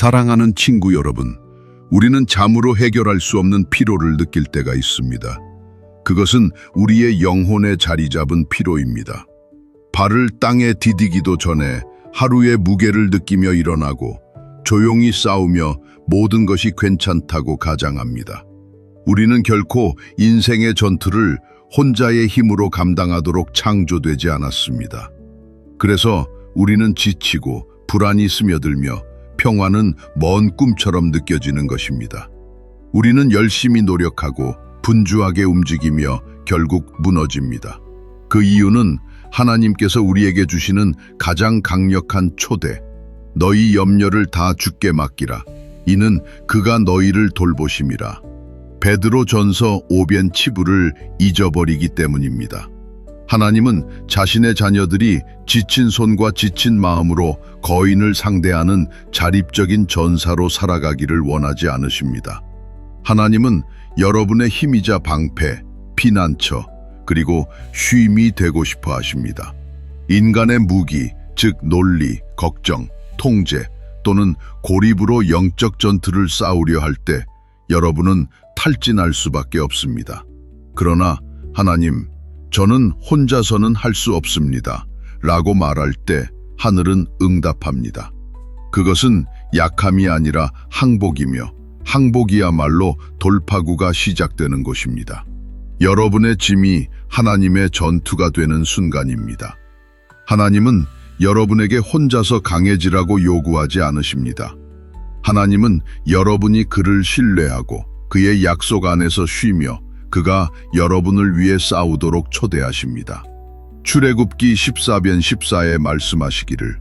사랑하는 친구 여러분, 우리는 잠으로 해결할 수 없는 피로를 느낄 때가 있습니다. 그것은 우리의 영혼에 자리 잡은 피로입니다. 발을 땅에 디디기도 전에 하루의 무게를 느끼며 일어나고 조용히 싸우며 모든 것이 괜찮다고 가장합니다. 우리는 결코 인생의 전투를 혼자의 힘으로 감당하도록 창조되지 않았습니다. 그래서 우리는 지치고 불안이 스며들며 평화는 먼 꿈처럼 느껴지는 것입니다. 우리는 열심히 노력하고 분주하게 움직이며 결국 무너집니다. 그 이유는 하나님께서 우리에게 주시는 가장 강력한 초대, 너희 염려를 다 주께 맡기라. 이는 그가 너희를 돌보심이라. 베드로전서 5편 7부를 잊어버리기 때문입니다. 하나님은 자신의 자녀들이 지친 손과 지친 마음으로 거인을 상대하는 자립적인 전사로 살아가기를 원하지 않으십니다. 하나님은 여러분의 힘이자 방패, 피난처, 그리고 쉼이 되고 싶어 하십니다. 인간의 무기, 즉 논리, 걱정, 통제 또는 고립으로 영적 전투를 싸우려 할 때 여러분은 탈진할 수밖에 없습니다. 그러나 하나님, 저는 혼자서는 할 수 없습니다. 라고 말할 때 하늘은 응답합니다. 그것은 약함이 아니라 항복이며 항복이야말로 돌파구가 시작되는 곳입니다. 여러분의 짐이 하나님의 전투가 되는 순간입니다. 하나님은 여러분에게 혼자서 강해지라고 요구하지 않으십니다. 하나님은 여러분이 그를 신뢰하고 그의 약속 안에서 쉬며 그가 여러분을 위해 싸우도록 초대하십니다. 출애굽기 14편 14에 말씀하시기를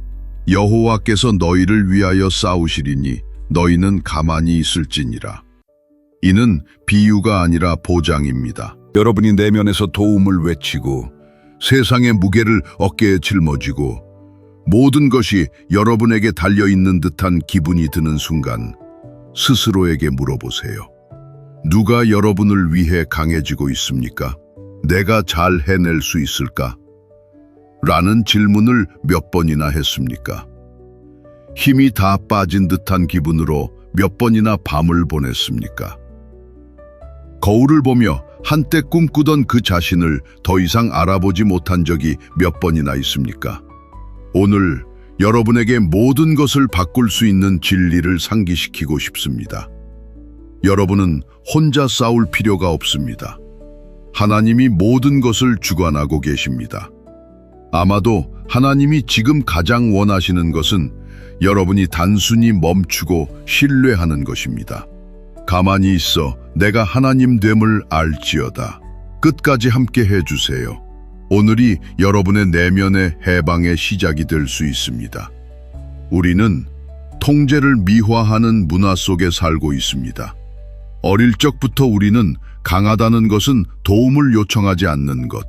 여호와께서 너희를 위하여 싸우시리니 너희는 가만히 있을지니라. 이는 비유가 아니라 보장입니다. 여러분이 내면에서 도움을 외치고 세상의 무게를 어깨에 짊어지고 모든 것이 여러분에게 달려있는 듯한 기분이 드는 순간 스스로에게 물어보세요. 누가 여러분을 위해 강해지고 있습니까? 내가 잘 해낼 수 있을까? 라는 질문을 몇 번이나 했습니까? 힘이 다 빠진 듯한 기분으로 몇 번이나 밤을 보냈습니까? 거울을 보며 한때 꿈꾸던 그 자신을 더 이상 알아보지 못한 적이 몇 번이나 있습니까? 오늘 여러분에게 모든 것을 바꿀 수 있는 진리를 상기시키고 싶습니다. 여러분은 혼자 싸울 필요가 없습니다. 하나님이 모든 것을 주관하고 계십니다. 아마도 하나님이 지금 가장 원하시는 것은 여러분이 단순히 멈추고 신뢰하는 것입니다. 가만히 있어 내가 하나님 됨을 알지어다. 끝까지 함께 해주세요. 오늘이 여러분의 내면의 해방의 시작이 될 수 있습니다. 우리는 통제를 미화하는 문화 속에 살고 있습니다. 어릴 적부터 우리는 강하다는 것은 도움을 요청하지 않는 것,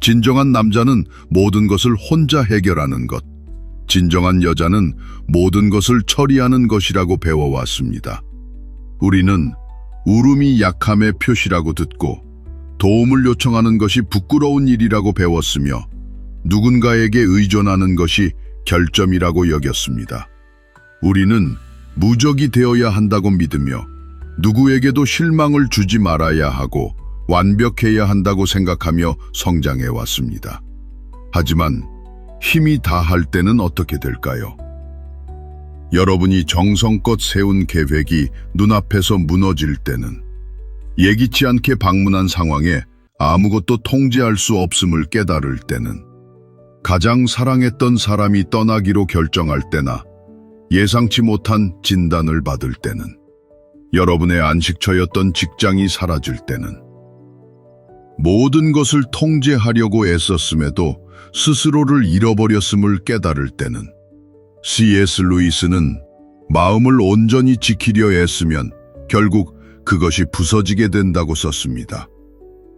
진정한 남자는 모든 것을 혼자 해결하는 것, 진정한 여자는 모든 것을 처리하는 것이라고 배워왔습니다. 우리는 울음이 약함의 표시라고 듣고 도움을 요청하는 것이 부끄러운 일이라고 배웠으며 누군가에게 의존하는 것이 결점이라고 여겼습니다. 우리는 무적이 되어야 한다고 믿으며 누구에게도 실망을 주지 말아야 하고 완벽해야 한다고 생각하며 성장해 왔습니다. 하지만 힘이 다할 때는 어떻게 될까요? 여러분이 정성껏 세운 계획이 눈앞에서 무너질 때는, 예기치 않게 방문한 상황에 아무것도 통제할 수 없음을 깨달을 때는, 가장 사랑했던 사람이 떠나기로 결정할 때나 예상치 못한 진단을 받을 때는, 여러분의 안식처였던 직장이 사라질 때는, 모든 것을 통제하려고 애썼음에도 스스로를 잃어버렸음을 깨달을 때는, C.S. 루이스는 마음을 온전히 지키려 애쓰면 결국 그것이 부서지게 된다고 썼습니다.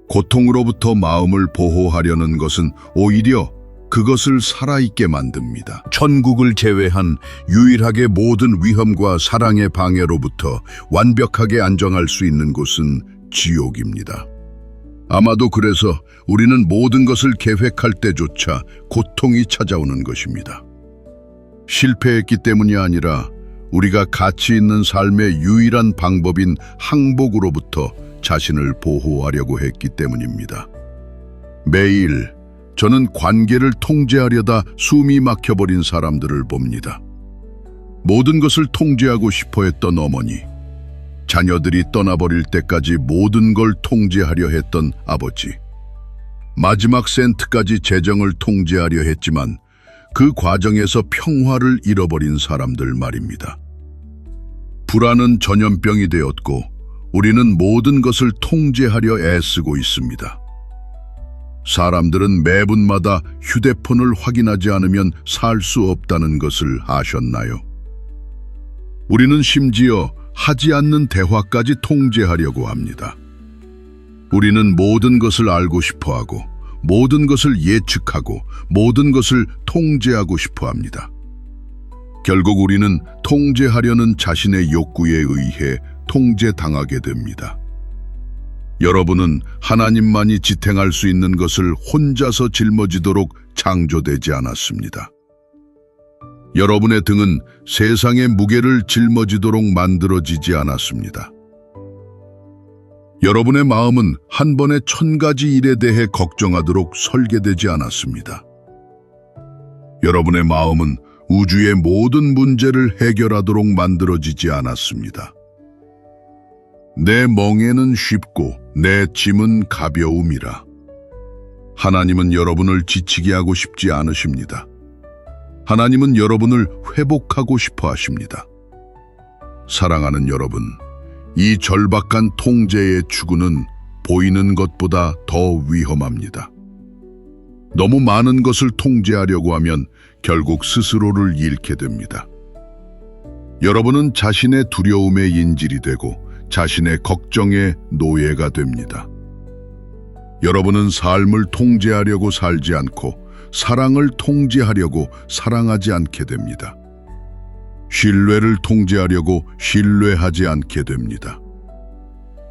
고통으로부터 마음을 보호하려는 것은 오히려 그것을 살아있게 만듭니다. 천국을 제외한 유일하게 모든 위험과 사랑의 방해로부터 완벽하게 안정할 수 있는 곳은 지옥입니다. 아마도 그래서 우리는 모든 것을 계획할 때조차 고통이 찾아오는 것입니다. 실패했기 때문이 아니라 우리가 가치 있는 삶의 유일한 방법인 항복으로부터 자신을 보호하려고 했기 때문입니다. 매일 저는 관계를 통제하려다 숨이 막혀버린 사람들을 봅니다. 모든 것을 통제하고 싶어 했던 어머니, 자녀들이 떠나버릴 때까지 모든 걸 통제하려 했던 아버지, 마지막 센트까지 재정을 통제하려 했지만 그 과정에서 평화를 잃어버린 사람들 말입니다. 불안은 전염병이 되었고 우리는 모든 것을 통제하려 애쓰고 있습니다. 사람들은 매분마다 휴대폰을 확인하지 않으면 살 수 없다는 것을 아셨나요? 우리는 심지어 하지 않는 대화까지 통제하려고 합니다. 우리는 모든 것을 알고 싶어하고 모든 것을 예측하고 모든 것을 통제하고 싶어 합니다. 결국 우리는 통제하려는 자신의 욕구에 의해 통제당하게 됩니다. 여러분은 하나님만이 지탱할 수 있는 것을 혼자서 짊어지도록 창조되지 않았습니다. 여러분의 등은 세상의 무게를 짊어지도록 만들어지지 않았습니다. 여러분의 마음은 한 번에 1000가지 일에 대해 걱정하도록 설계되지 않았습니다. 여러분의 마음은 우주의 모든 문제를 해결하도록 만들어지지 않았습니다. 내 멍에는 쉽고 내 짐은 가벼움이라. 하나님은 여러분을 지치게 하고 싶지 않으십니다. 하나님은 여러분을 회복하고 싶어 하십니다. 사랑하는 여러분, 이 절박한 통제의 추구는 보이는 것보다 더 위험합니다. 너무 많은 것을 통제하려고 하면 결국 스스로를 잃게 됩니다. 여러분은 자신의 두려움의 인질이 되고 자신의 걱정의 노예가 됩니다. 여러분은 삶을 통제하려고 살지 않고 사랑을 통제하려고 사랑하지 않게 됩니다. 신뢰를 통제하려고 신뢰하지 않게 됩니다.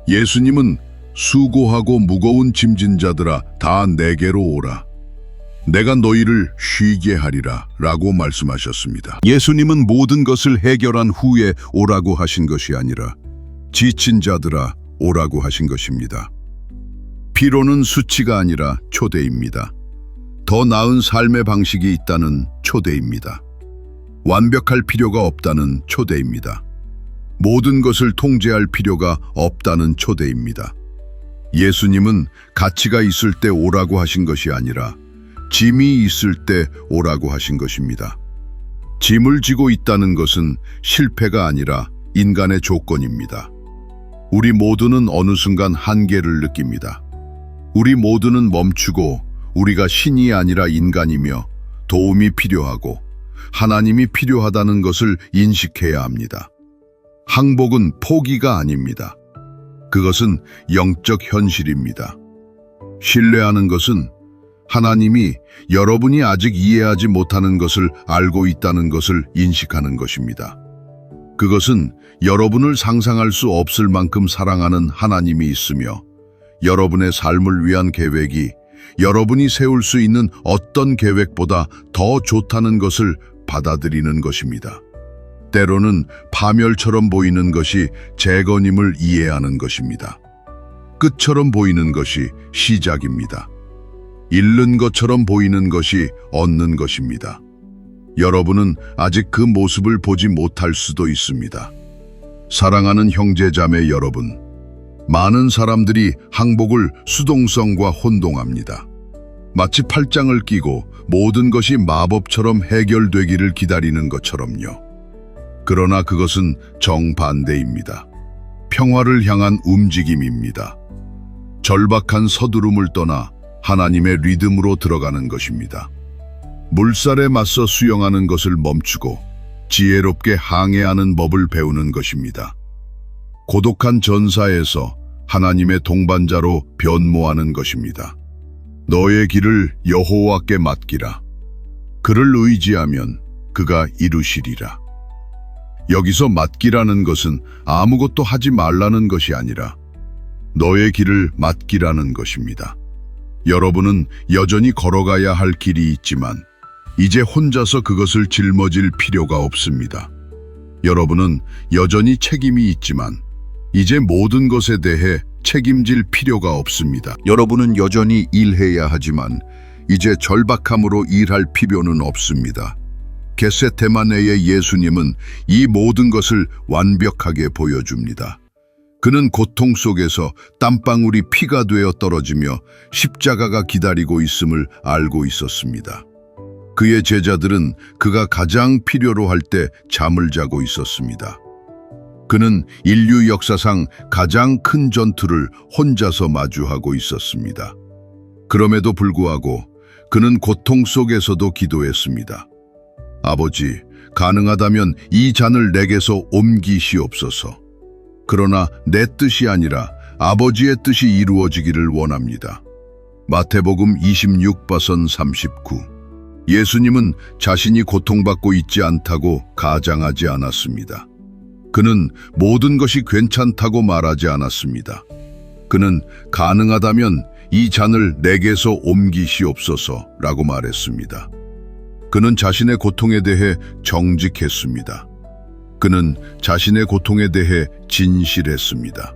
예수님은 수고하고 무거운 짐진 자들아 다 내게로 오라. 내가 너희를 쉬게 하리라 라고 말씀하셨습니다. 예수님은 모든 것을 해결한 후에 오라고 하신 것이 아니라 지친 자들아 오라고 하신 것입니다. 피로는 수치가 아니라 초대입니다. 더 나은 삶의 방식이 있다는 초대입니다. 완벽할 필요가 없다는 초대입니다. 모든 것을 통제할 필요가 없다는 초대입니다. 예수님은 가치가 있을 때 오라고 하신 것이 아니라 짐이 있을 때 오라고 하신 것입니다. 짐을 지고 있다는 것은 실패가 아니라 인간의 조건입니다. 우리 모두는 어느 순간 한계를 느낍니다. 우리 모두는 멈추고 우리가 신이 아니라 인간이며 도움이 필요하고 하나님이 필요하다는 것을 인식해야 합니다. 항복은 포기가 아닙니다. 그것은 영적 현실입니다. 신뢰하는 것은 하나님이 여러분이 아직 이해하지 못하는 것을 알고 있다는 것을 인식하는 것입니다. 그것은 여러분을 상상할 수 없을 만큼 사랑하는 하나님이 있으며 여러분의 삶을 위한 계획이 여러분이 세울 수 있는 어떤 계획보다 더 좋다는 것을 받아들이는 것입니다. 때로는 파멸처럼 보이는 것이 재건임을 이해하는 것입니다. 끝처럼 보이는 것이 시작입니다. 잃는 것처럼 보이는 것이 얻는 것입니다. 여러분은 아직 그 모습을 보지 못할 수도 있습니다. 사랑하는 형제자매 여러분, 많은 사람들이 항복을 수동성과 혼동합니다. 마치 팔짱을 끼고 모든 것이 마법처럼 해결되기를 기다리는 것처럼요. 그러나 그것은 정반대입니다. 평화를 향한 움직임입니다. 절박한 서두름을 떠나 하나님의 리듬으로 들어가는 것입니다. 물살에 맞서 수영하는 것을 멈추고 지혜롭게 항해하는 법을 배우는 것입니다. 고독한 전사에서 하나님의 동반자로 변모하는 것입니다. 너의 길을 여호와께 맡기라. 그를 의지하면 그가 이루시리라. 여기서 맡기라는 것은 아무것도 하지 말라는 것이 아니라 너의 길을 맡기라는 것입니다. 여러분은 여전히 걸어가야 할 길이 있지만 이제 혼자서 그것을 짊어질 필요가 없습니다. 여러분은 여전히 책임이 있지만 이제 모든 것에 대해 책임질 필요가 없습니다. 여러분은 여전히 일해야 하지만 이제 절박함으로 일할 필요는 없습니다. 겟세마네의 예수님은 이 모든 것을 완벽하게 보여줍니다. 그는 고통 속에서 땀방울이 피가 되어 떨어지며 십자가가 기다리고 있음을 알고 있었습니다. 그의 제자들은 그가 가장 필요로 할 때 잠을 자고 있었습니다. 그는 인류 역사상 가장 큰 전투를 혼자서 마주하고 있었습니다. 그럼에도 불구하고 그는 고통 속에서도 기도했습니다. 아버지, 가능하다면 이 잔을 내게서 옮기시옵소서. 그러나 내 뜻이 아니라 아버지의 뜻이 이루어지기를 원합니다. 마태복음 26번 39. 예수님은 자신이 고통받고 있지 않다고 가장하지 않았습니다. 그는 모든 것이 괜찮다고 말하지 않았습니다. 그는 가능하다면 이 잔을 내게서 옮기시옵소서라고 말했습니다. 그는 자신의 고통에 대해 정직했습니다. 그는 자신의 고통에 대해 진실했습니다.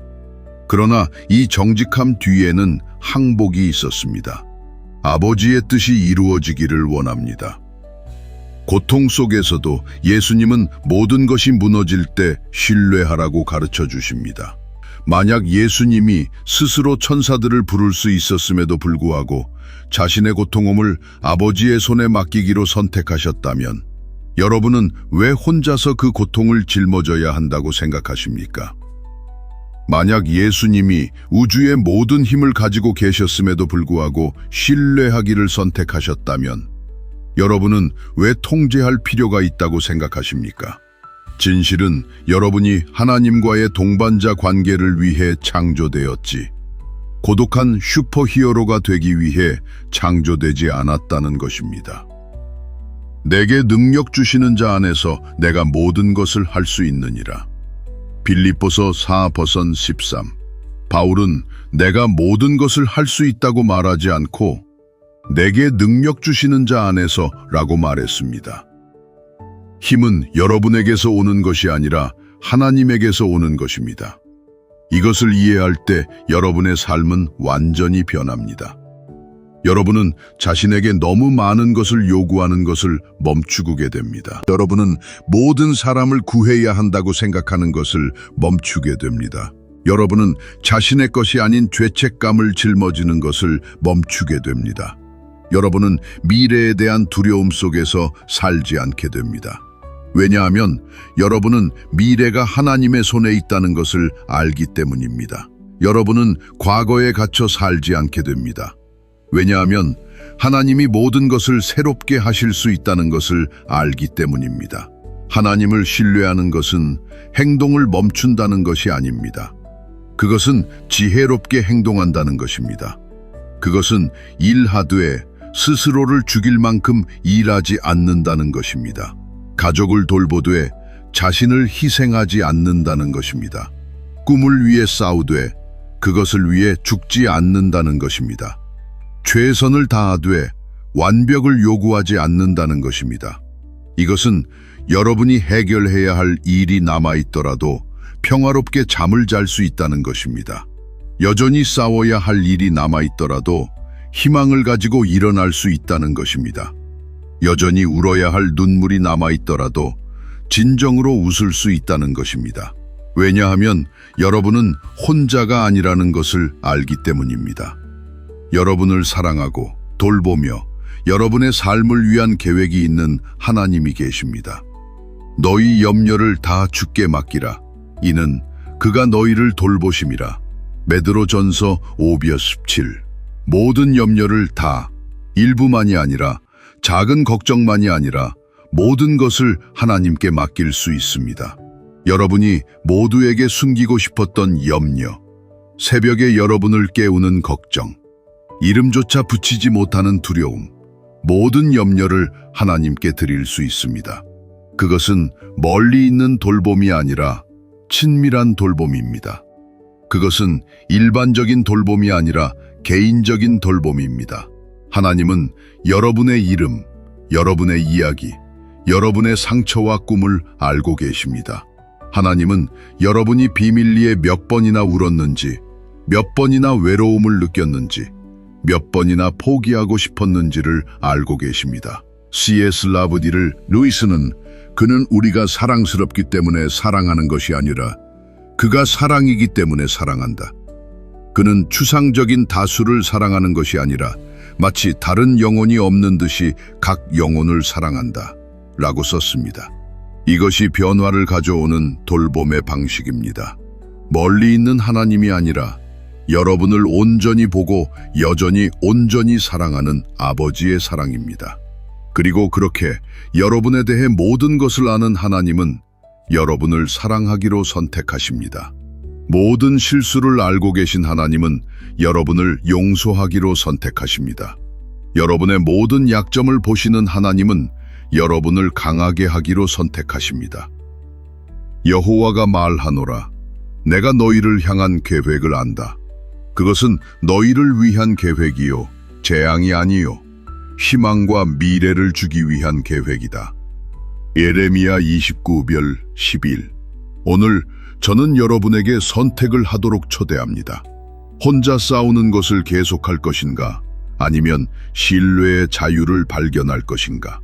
그러나 이 정직함 뒤에는 항복이 있었습니다. 아버지의 뜻이 이루어지기를 원합니다. 고통 속에서도 예수님은 모든 것이 무너질 때 신뢰하라고 가르쳐 주십니다. 만약 예수님이 스스로 천사들을 부를 수 있었음에도 불구하고 자신의 고통을 아버지의 손에 맡기기로 선택하셨다면 여러분은 왜 혼자서 그 고통을 짊어져야 한다고 생각하십니까? 만약 예수님이 우주의 모든 힘을 가지고 계셨음에도 불구하고 신뢰하기를 선택하셨다면 여러분은 왜 통제할 필요가 있다고 생각하십니까? 진실은 여러분이 하나님과의 동반자 관계를 위해 창조되었지, 고독한 슈퍼히어로가 되기 위해 창조되지 않았다는 것입니다. 내게 능력 주시는 자 안에서 내가 모든 것을 할 수 있느니라. 빌립보서 4번 13. 바울은 내가 모든 것을 할 수 있다고 말하지 않고 내게 능력 주시는 자 안에서 라고 말했습니다. 힘은 여러분에게서 오는 것이 아니라 하나님에게서 오는 것입니다. 이것을 이해할 때 여러분의 삶은 완전히 변합니다. 여러분은 자신에게 너무 많은 것을 요구하는 것을 멈추게 됩니다. 여러분은 모든 사람을 구해야 한다고 생각하는 것을 멈추게 됩니다. 여러분은 자신의 것이 아닌 죄책감을 짊어지는 것을 멈추게 됩니다. 여러분은 미래에 대한 두려움 속에서 살지 않게 됩니다. 왜냐하면 여러분은 미래가 하나님의 손에 있다는 것을 알기 때문입니다. 여러분은 과거에 갇혀 살지 않게 됩니다. 왜냐하면 하나님이 모든 것을 새롭게 하실 수 있다는 것을 알기 때문입니다. 하나님을 신뢰하는 것은 행동을 멈춘다는 것이 아닙니다. 그것은 지혜롭게 행동한다는 것입니다. 그것은 일하되 스스로를 죽일 만큼 일하지 않는다는 것입니다. 가족을 돌보되 자신을 희생하지 않는다는 것입니다. 꿈을 위해 싸우되 그것을 위해 죽지 않는다는 것입니다. 최선을 다하되 완벽을 요구하지 않는다는 것입니다. 이것은 여러분이 해결해야 할 일이 남아있더라도 평화롭게 잠을 잘 수 있다는 것입니다. 여전히 싸워야 할 일이 남아있더라도 희망을 가지고 일어날 수 있다는 것입니다. 여전히 울어야 할 눈물이 남아있더라도 진정으로 웃을 수 있다는 것입니다. 왜냐하면 여러분은 혼자가 아니라는 것을 알기 때문입니다. 여러분을 사랑하고 돌보며 여러분의 삶을 위한 계획이 있는 하나님이 계십니다. 너희 염려를 다 주께 맡기라. 이는 그가 너희를 돌보심이라. 베드로전서 5:17. 모든 염려를 다, 일부만이 아니라 작은 걱정만이 아니라 모든 것을 하나님께 맡길 수 있습니다. 여러분이 모두에게 숨기고 싶었던 염려, 새벽에 여러분을 깨우는 걱정, 이름조차 붙이지 못하는 두려움, 모든 염려를 하나님께 드릴 수 있습니다. 그것은 멀리 있는 돌봄이 아니라 친밀한 돌봄입니다. 그것은 일반적인 돌봄이 아니라 개인적인 돌봄입니다. 하나님은 여러분의 이름, 여러분의 이야기, 여러분의 상처와 꿈을 알고 계십니다. 하나님은 여러분이 비밀리에 몇 번이나 울었는지, 몇 번이나 외로움을 느꼈는지, 몇 번이나 포기하고 싶었는지를 알고 계십니다. C.S. 라브디를 루이스는 그는 우리가 사랑스럽기 때문에 사랑하는 것이 아니라 그가 사랑이기 때문에 사랑한다. 그는 추상적인 다수를 사랑하는 것이 아니라 마치 다른 영혼이 없는 듯이 각 영혼을 사랑한다. 라고 썼습니다. 이것이 변화를 가져오는 돌봄의 방식입니다. 멀리 있는 하나님이 아니라 여러분을 온전히 보고 여전히 온전히 사랑하는 아버지의 사랑입니다. 그리고 그렇게 여러분에 대해 모든 것을 아는 하나님은 여러분을 사랑하기로 선택하십니다. 모든 실수를 알고 계신 하나님은 여러분을 용서하기로 선택하십니다. 여러분의 모든 약점을 보시는 하나님은 여러분을 강하게 하기로 선택하십니다. 여호와가 말하노라. 내가 너희를 향한 계획을 안다. 그것은 너희를 위한 계획이요 재앙이 아니요 희망과 미래를 주기 위한 계획이다. 예레미야 29별 11. 오늘 저는 여러분에게 선택을 하도록 초대합니다. 혼자 싸우는 것을 계속할 것인가? 아니면 신뢰의 자유를 발견할 것인가?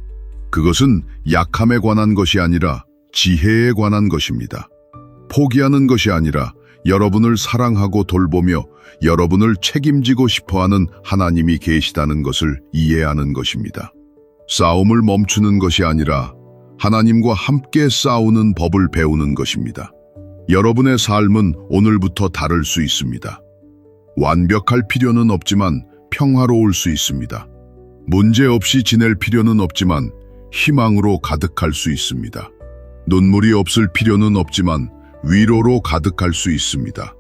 그것은 약함에 관한 것이 아니라 지혜에 관한 것입니다. 포기하는 것이 아니라 여러분을 사랑하고 돌보며 여러분을 책임지고 싶어하는 하나님이 계시다는 것을 이해하는 것입니다. 싸움을 멈추는 것이 아니라 하나님과 함께 싸우는 법을 배우는 것입니다. 여러분의 삶은 오늘부터 다를 수 있습니다. 완벽할 필요는 없지만 평화로울 수 있습니다. 문제 없이 지낼 필요는 없지만 희망으로 가득할 수 있습니다. 눈물이 없을 필요는 없지만 위로로 가득할 수 있습니다.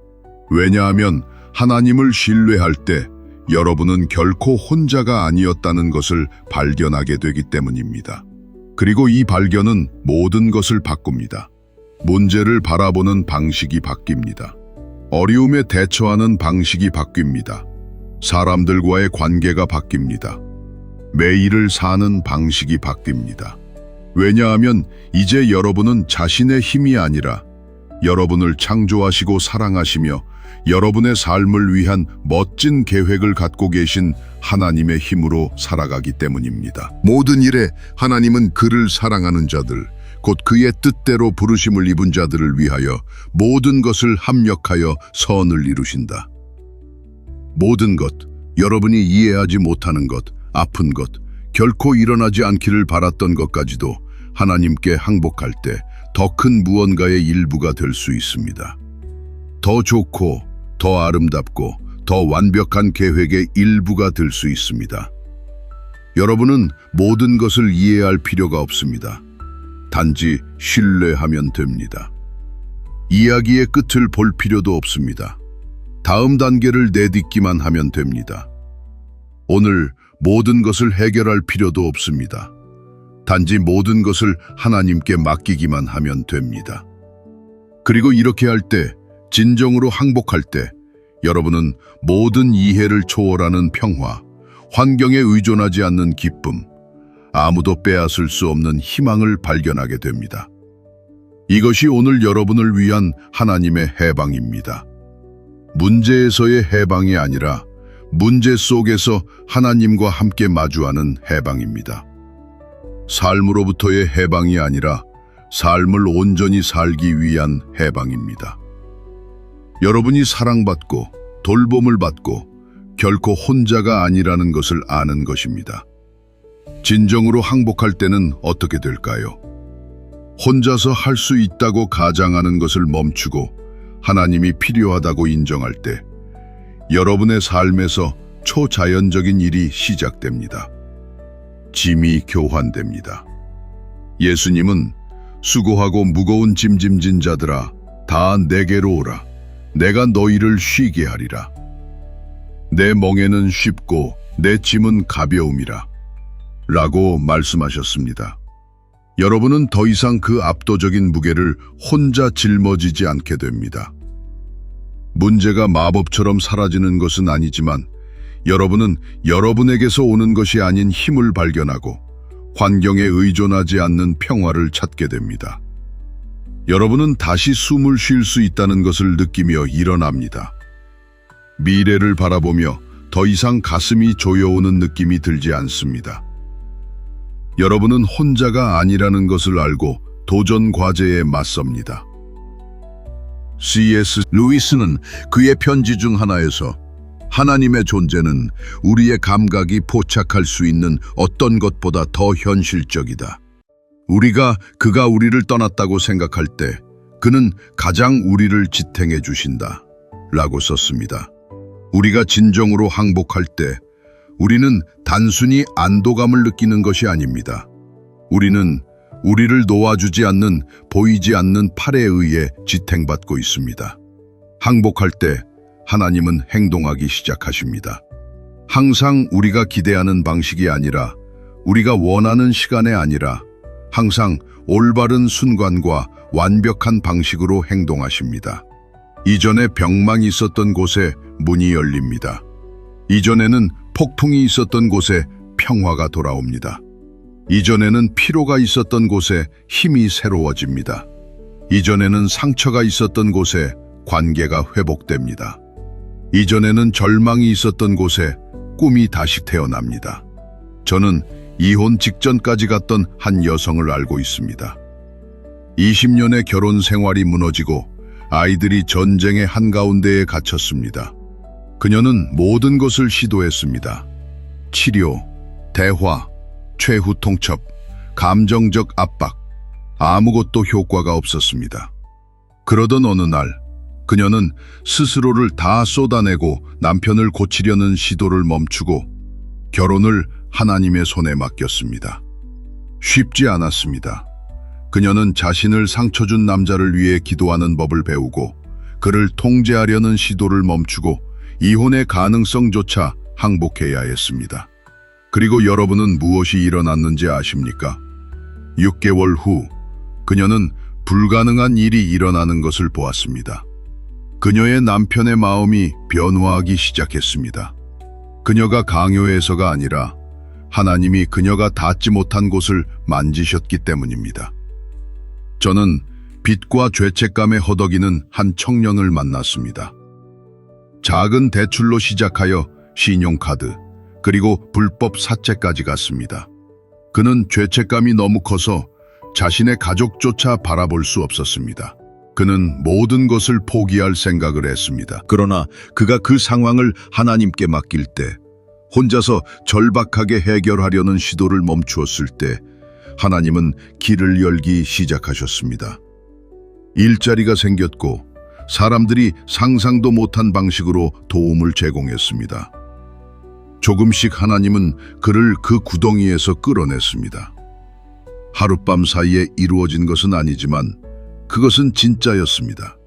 왜냐하면 하나님을 신뢰할 때 여러분은 결코 혼자가 아니었다는 것을 발견하게 되기 때문입니다. 그리고 이 발견은 모든 것을 바꿉니다. 문제를 바라보는 방식이 바뀝니다. 어려움에 대처하는 방식이 바뀝니다. 사람들과의 관계가 바뀝니다. 매일을 사는 방식이 바뀝니다. 왜냐하면 이제 여러분은 자신의 힘이 아니라 여러분을 창조하시고 사랑하시며 여러분의 삶을 위한 멋진 계획을 갖고 계신 하나님의 힘으로 살아가기 때문입니다. 모든 일에 하나님은 그를 사랑하는 자들, 곧 그의 뜻대로 부르심을 입은 자들을 위하여 모든 것을 합력하여 선을 이루신다. 모든 것, 여러분이 이해하지 못하는 것, 아픈 것, 결코 일어나지 않기를 바랐던 것까지도 하나님께 항복할 때 더 큰 무언가의 일부가 될 수 있습니다. 더 좋고, 더 아름답고, 더 완벽한 계획의 일부가 될 수 있습니다. 여러분은 모든 것을 이해할 필요가 없습니다. 단지 신뢰하면 됩니다. 이야기의 끝을 볼 필요도 없습니다. 다음 단계를 내딛기만 하면 됩니다. 오늘 모든 것을 해결할 필요도 없습니다. 단지 모든 것을 하나님께 맡기기만 하면 됩니다. 그리고 이렇게 할 때, 진정으로 항복할 때, 여러분은 모든 이해를 초월하는 평화, 환경에 의존하지 않는 기쁨, 아무도 빼앗을 수 없는 희망을 발견하게 됩니다. 이것이 오늘 여러분을 위한 하나님의 해방입니다. 문제에서의 해방이 아니라 문제 속에서 하나님과 함께 마주하는 해방입니다. 삶으로부터의 해방이 아니라 삶을 온전히 살기 위한 해방입니다. 여러분이 사랑받고 돌봄을 받고 결코 혼자가 아니라는 것을 아는 것입니다. 진정으로 항복할 때는 어떻게 될까요? 혼자서 할 수 있다고 가장하는 것을 멈추고 하나님이 필요하다고 인정할 때 여러분의 삶에서 초자연적인 일이 시작됩니다. 짐이 교환됩니다. 예수님은 수고하고 무거운 짐 짐진 자들아 다 내게로 오라. 내가 너희를 쉬게 하리라. 내 멍에는 쉽고 내 짐은 가벼움이라. 라고 말씀하셨습니다. 여러분은 더 이상 그 압도적인 무게를 혼자 짊어지지 않게 됩니다. 문제가 마법처럼 사라지는 것은 아니지만 여러분은 여러분에게서 오는 것이 아닌 힘을 발견하고 환경에 의존하지 않는 평화를 찾게 됩니다. 여러분은 다시 숨을 쉴 수 있다는 것을 느끼며 일어납니다. 미래를 바라보며 더 이상 가슴이 조여오는 느낌이 들지 않습니다. 여러분은 혼자가 아니라는 것을 알고 도전 과제에 맞섭니다. C.S. 루이스는 그의 편지 중 하나에서 하나님의 존재는 우리의 감각이 포착할 수 있는 어떤 것보다 더 현실적이다. 우리가 그가 우리를 떠났다고 생각할 때 그는 가장 우리를 지탱해 주신다. 라고 썼습니다. 우리가 진정으로 항복할 때 우리는 단순히 안도감을 느끼는 것이 아닙니다. 우리는 우리를 놓아주지 않는 보이지 않는 팔에 의해 지탱받고 있습니다. 항복할 때 하나님은 행동하기 시작하십니다. 항상 우리가 기대하는 방식이 아니라 우리가 원하는 시간에 아니라 항상 올바른 순간과 완벽한 방식으로 행동하십니다. 이전에 병망이 있었던 곳에 문이 열립니다. 이전에는 폭풍이 있었던 곳에 평화가 돌아옵니다. 이전에는 피로가 있었던 곳에 힘이 새로워집니다. 이전에는 상처가 있었던 곳에 관계가 회복됩니다. 이전에는 절망이 있었던 곳에 꿈이 다시 태어납니다. 저는 이혼 직전까지 갔던 한 여성을 알고 있습니다. 20년의 결혼 생활이 무너지고 아이들이 전쟁의 한가운데에 갇혔습니다. 그녀는 모든 것을 시도했습니다. 치료, 대화, 최후 통첩, 감정적 압박, 아무것도 효과가 없었습니다. 그러던 어느 날, 그녀는 스스로를 다 쏟아내고 남편을 고치려는 시도를 멈추고 결혼을 하나님의 손에 맡겼습니다. 쉽지 않았습니다. 그녀는 자신을 상처 준 남자를 위해 기도하는 법을 배우고 그를 통제하려는 시도를 멈추고 이혼의 가능성조차 항복해야 했습니다. 그리고 여러분은 무엇이 일어났는지 아십니까? 6개월 후 그녀는 불가능한 일이 일어나는 것을 보았습니다. 그녀의 남편의 마음이 변화하기 시작했습니다. 그녀가 강요해서가 아니라 하나님이 그녀가 닿지 못한 곳을 만지셨기 때문입니다. 저는 빚과 죄책감에 허덕이는 한 청년을 만났습니다. 작은 대출로 시작하여 신용카드, 그리고 불법 사채까지 갔습니다. 그는 죄책감이 너무 커서 자신의 가족조차 바라볼 수 없었습니다. 그는 모든 것을 포기할 생각을 했습니다. 그러나 그가 그 상황을 하나님께 맡길 때, 혼자서 절박하게 해결하려는 시도를 멈추었을 때 하나님은 길을 열기 시작하셨습니다. 일자리가 생겼고 사람들이 상상도 못한 방식으로 도움을 제공했습니다. 조금씩 하나님은 그를 그 구덩이에서 끌어냈습니다. 하룻밤 사이에 이루어진 것은 아니지만 그것은 진짜였습니다.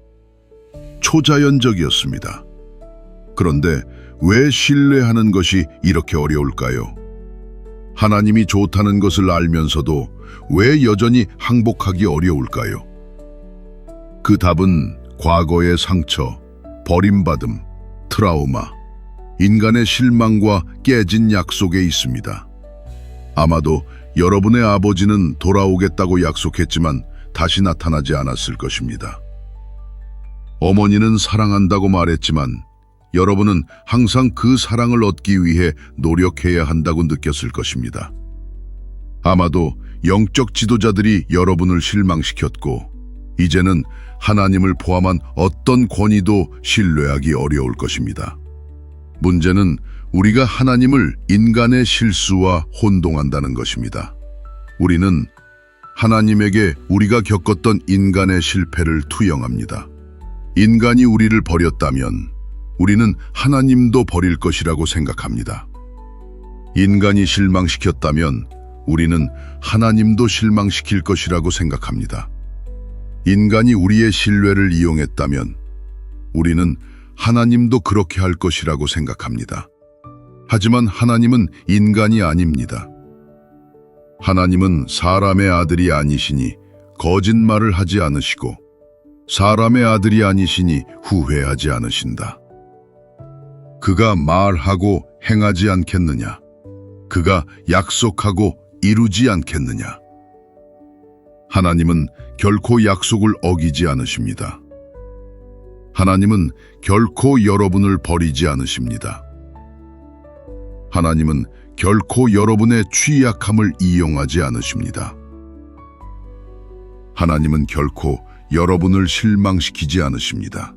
초자연적이었습니다. 그런데 왜 신뢰하는 것이 이렇게 어려울까요? 하나님이 좋다는 것을 알면서도 왜 여전히 항복하기 어려울까요? 그 답은 과거의 상처, 버림받음, 트라우마, 인간의 실망과 깨진 약속에 있습니다. 아마도 여러분의 아버지는 돌아오겠다고 약속했지만 다시 나타나지 않았을 것입니다. 어머니는 사랑한다고 말했지만 여러분은 항상 그 사랑을 얻기 위해 노력해야 한다고 느꼈을 것입니다. 아마도 영적 지도자들이 여러분을 실망시켰고 이제는 하나님을 포함한 어떤 권위도 신뢰하기 어려울 것입니다. 문제는 우리가 하나님을 인간의 실수와 혼동한다는 것입니다. 우리는 하나님에게 우리가 겪었던 인간의 실패를 투영합니다. 인간이 우리를 버렸다면 우리는 하나님도 버릴 것이라고 생각합니다. 인간이 실망시켰다면 우리는 하나님도 실망시킬 것이라고 생각합니다. 인간이 우리의 신뢰를 이용했다면 우리는 하나님도 그렇게 할 것이라고 생각합니다. 하지만 하나님은 인간이 아닙니다. 하나님은 사람의 아들이 아니시니 거짓말을 하지 않으시고 사람의 아들이 아니시니 후회하지 않으신다. 그가 말하고 행하지 않겠느냐? 그가 약속하고 이루지 않겠느냐? 하나님은 결코 약속을 어기지 않으십니다. 하나님은 결코 여러분을 버리지 않으십니다. 하나님은 결코 여러분의 취약함을 이용하지 않으십니다. 하나님은 결코 여러분을 실망시키지 않으십니다.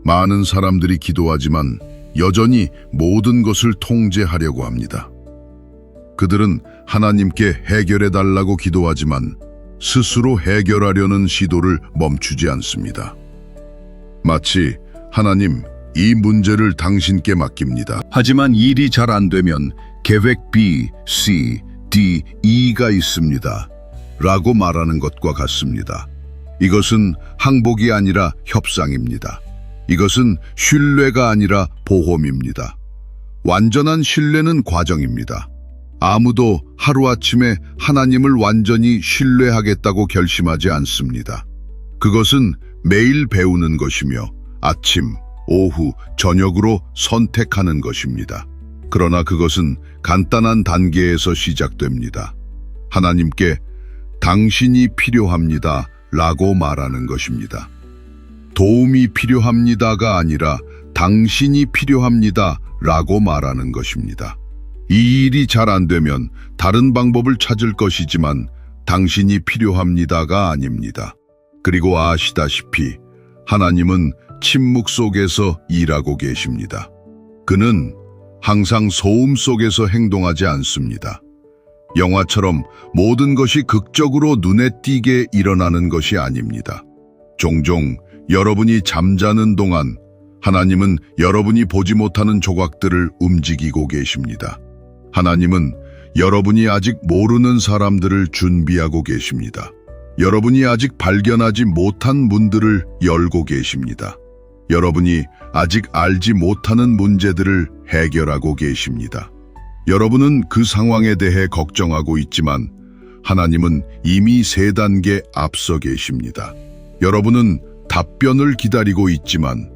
많은 사람들이 기도하지만 여전히 모든 것을 통제하려고 합니다. 그들은 하나님께 해결해달라고 기도하지만 스스로 해결하려는 시도를 멈추지 않습니다. 마치 하나님, 이 문제를 당신께 맡깁니다. 하지만 일이 잘 안 되면 계획 B, C, D, E가 있습니다. 라고 말하는 것과 같습니다. 이것은 항복이 아니라 협상입니다. 이것은 신뢰가 아니라 보험입니다. 완전한 신뢰는 과정입니다. 아무도 하루아침에 하나님을 완전히 신뢰하겠다고 결심하지 않습니다. 그것은 매일 배우는 것이며 아침, 오후, 저녁으로 선택하는 것입니다. 그러나 그것은 간단한 단계에서 시작됩니다. 하나님께 당신이 필요합니다 라고 말하는 것입니다. 도움이 필요합니다가 아니라 당신이 필요합니다 라고 말하는 것입니다. 이 일이 잘 안 되면 다른 방법을 찾을 것이지만 당신이 필요합니다가 아닙니다. 그리고 아시다시피 하나님은 침묵 속에서 일하고 계십니다. 그는 항상 소음 속에서 행동하지 않습니다. 영화처럼 모든 것이 극적으로 눈에 띄게 일어나는 것이 아닙니다. 종종 여러분이 잠자는 동안 하나님은 여러분이 보지 못하는 조각들을 움직이고 계십니다. 하나님은 여러분이 아직 모르는 사람들을 준비하고 계십니다. 여러분이 아직 발견하지 못한 문들을 열고 계십니다. 여러분이 아직 알지 못하는 문제들을 해결하고 계십니다. 여러분은 그 상황에 대해 걱정하고 있지만 하나님은 이미 3단계 앞서 계십니다. 여러분은 답변을 기다리고 있지만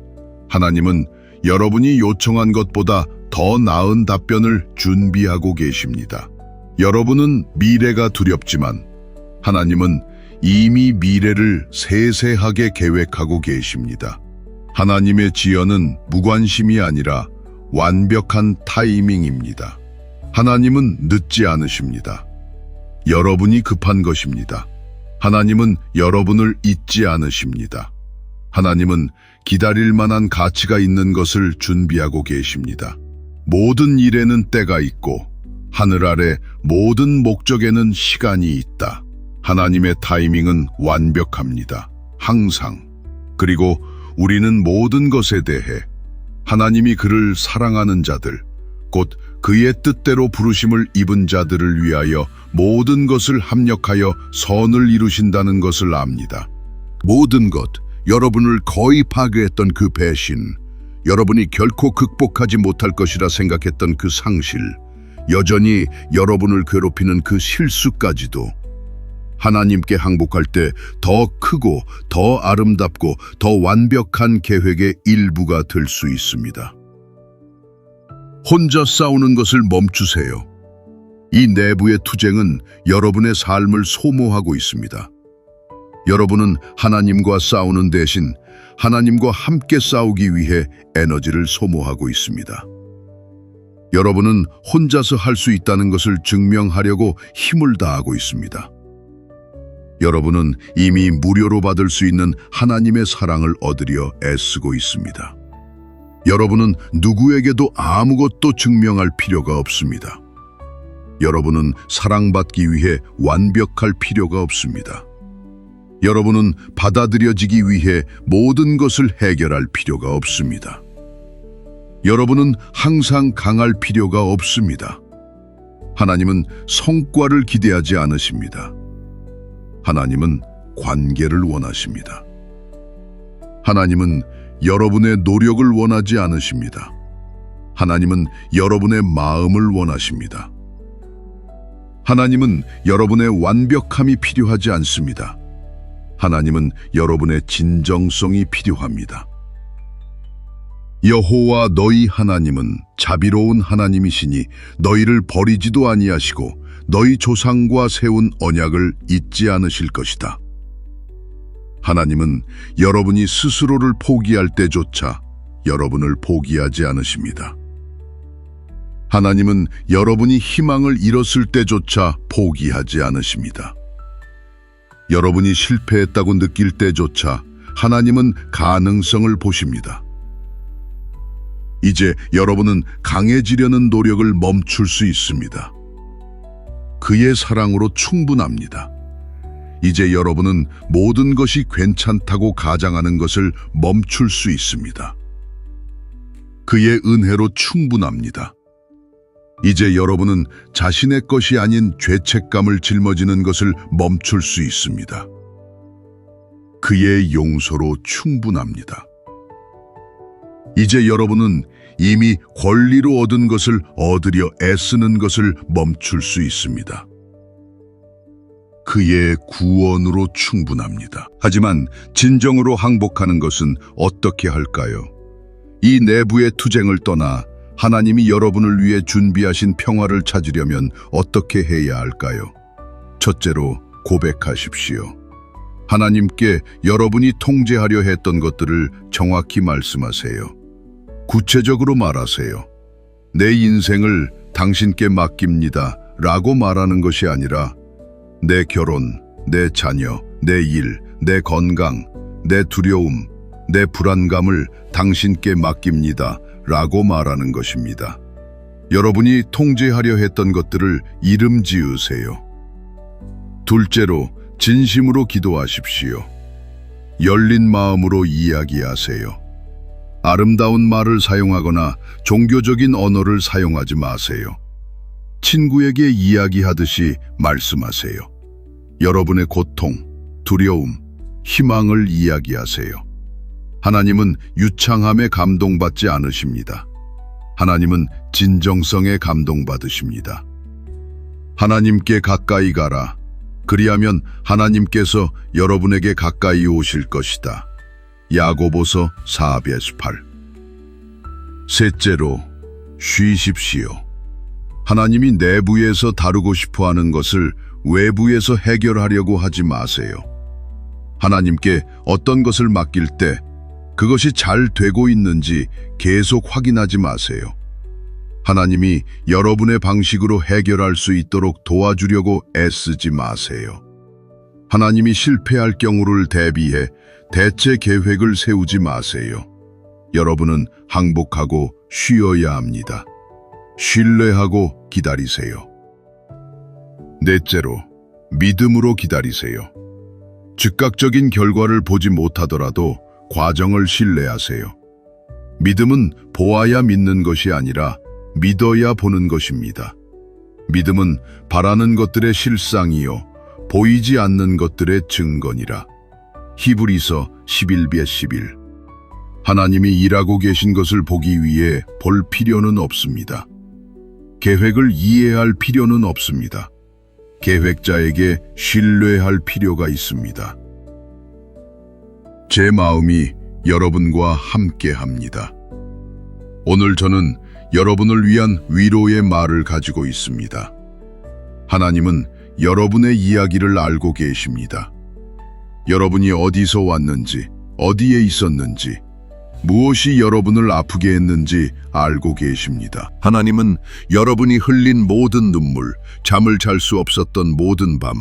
하나님은 여러분이 요청한 것보다 더 나은 답변을 준비하고 계십니다. 여러분은 미래가 두렵지만 하나님은 이미 미래를 세세하게 계획하고 계십니다. 하나님의 지연은 무관심이 아니라 완벽한 타이밍입니다. 하나님은 늦지 않으십니다. 여러분이 급한 것입니다. 하나님은 여러분을 잊지 않으십니다. 하나님은 기다릴 만한 가치가 있는 것을 준비하고 계십니다. 모든 일에는 때가 있고 하늘 아래 모든 목적에는 시간이 있다. 하나님의 타이밍은 완벽합니다. 항상. 그리고 우리는 모든 것에 대해 하나님이 그를 사랑하는 자들, 곧 그의 뜻대로 부르심을 입은 자들을 위하여 모든 것을 합력하여 선을 이루신다는 것을 압니다. 모든 것, 여러분을 거의 파괴했던 그 배신, 여러분이 결코 극복하지 못할 것이라 생각했던 그 상실, 여전히 여러분을 괴롭히는 그 실수까지도 하나님께 항복할 때 더 크고 더 아름답고 더 완벽한 계획의 일부가 될 수 있습니다. 혼자 싸우는 것을 멈추세요. 이 내부의 투쟁은 여러분의 삶을 소모하고 있습니다. 여러분은 하나님과 싸우는 대신 하나님과 함께 싸우기 위해 에너지를 소모하고 있습니다. 여러분은 혼자서 할 수 있다는 것을 증명하려고 힘을 다하고 있습니다. 여러분은 이미 무료로 받을 수 있는 하나님의 사랑을 얻으려 애쓰고 있습니다. 여러분은 누구에게도 아무것도 증명할 필요가 없습니다. 여러분은 사랑받기 위해 완벽할 필요가 없습니다. 여러분은 받아들여지기 위해 모든 것을 해결할 필요가 없습니다. 여러분은 항상 강할 필요가 없습니다. 하나님은 성과를 기대하지 않으십니다. 하나님은 관계를 원하십니다. 하나님은 여러분의 노력을 원하지 않으십니다. 하나님은 여러분의 마음을 원하십니다. 하나님은 여러분의 완벽함이 필요하지 않습니다. 하나님은 여러분의 진정성이 필요합니다. 여호와 너희 하나님은 자비로운 하나님이시니 너희를 버리지도 아니하시고 너희 조상과 세운 언약을 잊지 않으실 것이다. 하나님은 여러분이 스스로를 포기할 때조차 여러분을 포기하지 않으십니다. 하나님은 여러분이 희망을 잃었을 때조차 포기하지 않으십니다. 여러분이 실패했다고 느낄 때조차 하나님은 가능성을 보십니다. 이제 여러분은 강해지려는 노력을 멈출 수 있습니다. 그의 사랑으로 충분합니다. 이제 여러분은 모든 것이 괜찮다고 가장하는 것을 멈출 수 있습니다. 그의 은혜로 충분합니다. 이제 여러분은 자신의 것이 아닌 죄책감을 짊어지는 것을 멈출 수 있습니다. 그의 용서로 충분합니다. 이제 여러분은 이미 권리로 얻은 것을 얻으려 애쓰는 것을 멈출 수 있습니다. 그의 구원으로 충분합니다. 하지만 진정으로 항복하는 것은 어떻게 할까요? 이 내부의 투쟁을 떠나 하나님이 여러분을 위해 준비하신 평화를 찾으려면 어떻게 해야 할까요? 첫째로 고백하십시오. 하나님께 여러분이 통제하려 했던 것들을 정확히 말씀하세요. 구체적으로 말하세요. 내 인생을 당신께 맡깁니다 라고 말하는 것이 아니라 내 결혼, 내 자녀, 내 일, 내 건강, 내 두려움, 내 불안감을 당신께 맡깁니다 라고 말하는 것입니다. 여러분이 통제하려 했던 것들을 이름 지으세요. 둘째로 진심으로 기도하십시오. 열린 마음으로 이야기하세요. 아름다운 말을 사용하거나 종교적인 언어를 사용하지 마세요. 친구에게 이야기하듯이 말씀하세요. 여러분의 고통, 두려움, 희망을 이야기하세요. 하나님은 유창함에 감동받지 않으십니다. 하나님은 진정성에 감동받으십니다. 하나님께 가까이 가라. 그리하면 하나님께서 여러분에게 가까이 오실 것이다. 야고보서 4:8. 셋째로 쉬십시오. 하나님이 내부에서 다루고 싶어 하는 것을 외부에서 해결하려고 하지 마세요. 하나님께 어떤 것을 맡길 때 그것이 잘 되고 있는지 계속 확인하지 마세요. 하나님이 여러분의 방식으로 해결할 수 있도록 도와주려고 애쓰지 마세요. 하나님이 실패할 경우를 대비해 대체 계획을 세우지 마세요. 여러분은 항복하고 쉬어야 합니다. 신뢰하고 기다리세요. 넷째로, 믿음으로 기다리세요. 즉각적인 결과를 보지 못하더라도 과정을 신뢰하세요. 믿음은 보아야 믿는 것이 아니라 믿어야 보는 것입니다. 믿음은 바라는 것들의 실상이요 보이지 않는 것들의 증거니라. 히브리서 11:11. 하나님이 일하고 계신 것을 보기 위해 볼 필요는 없습니다. 계획을 이해할 필요는 없습니다. 계획자에게 신뢰할 필요가 있습니다. 제 마음이 여러분과 함께합니다. 오늘 저는 여러분을 위한 위로의 말을 가지고 있습니다. 하나님은 여러분의 이야기를 알고 계십니다. 여러분이 어디서 왔는지, 어디에 있었는지, 무엇이 여러분을 아프게 했는지 알고 계십니다. 하나님은 여러분이 흘린 모든 눈물, 잠을 잘 수 없었던 모든 밤,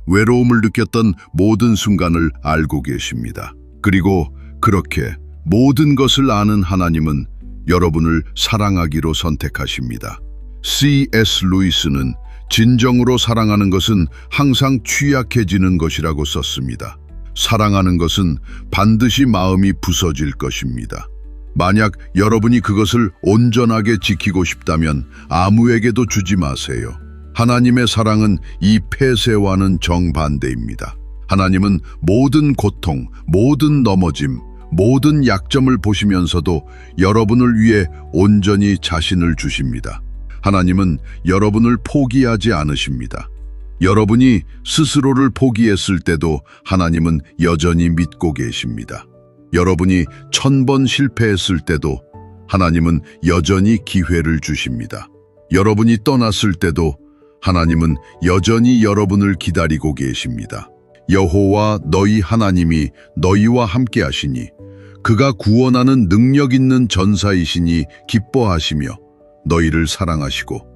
외로움을 느꼈던 모든 순간을 알고 계십니다. 그리고 그렇게 모든 것을 아는 하나님은 여러분을 사랑하기로 선택하십니다. C.S. 루이스는 진정으로 사랑하는 것은 항상 취약해지는 것이라고 썼습니다. 사랑하는 것은 반드시 마음이 부서질 것입니다. 만약 여러분이 그것을 온전하게 지키고 싶다면 아무에게도 주지 마세요. 하나님의 사랑은 이 폐쇄와는 정반대입니다. 하나님은 모든 고통, 모든 넘어짐, 모든 약점을 보시면서도 여러분을 위해 온전히 자신을 주십니다. 하나님은 여러분을 포기하지 않으십니다. 여러분이 스스로를 포기했을 때도 하나님은 여전히 믿고 계십니다. 여러분이 1000번 실패했을 때도 하나님은 여전히 기회를 주십니다. 여러분이 떠났을 때도 하나님은 여전히 여러분을 기다리고 계십니다. 여호와 너희 하나님이 너희와 함께 하시니 그가 구원하는 능력 있는 전사이시니 기뻐하시며 너희를 사랑하시고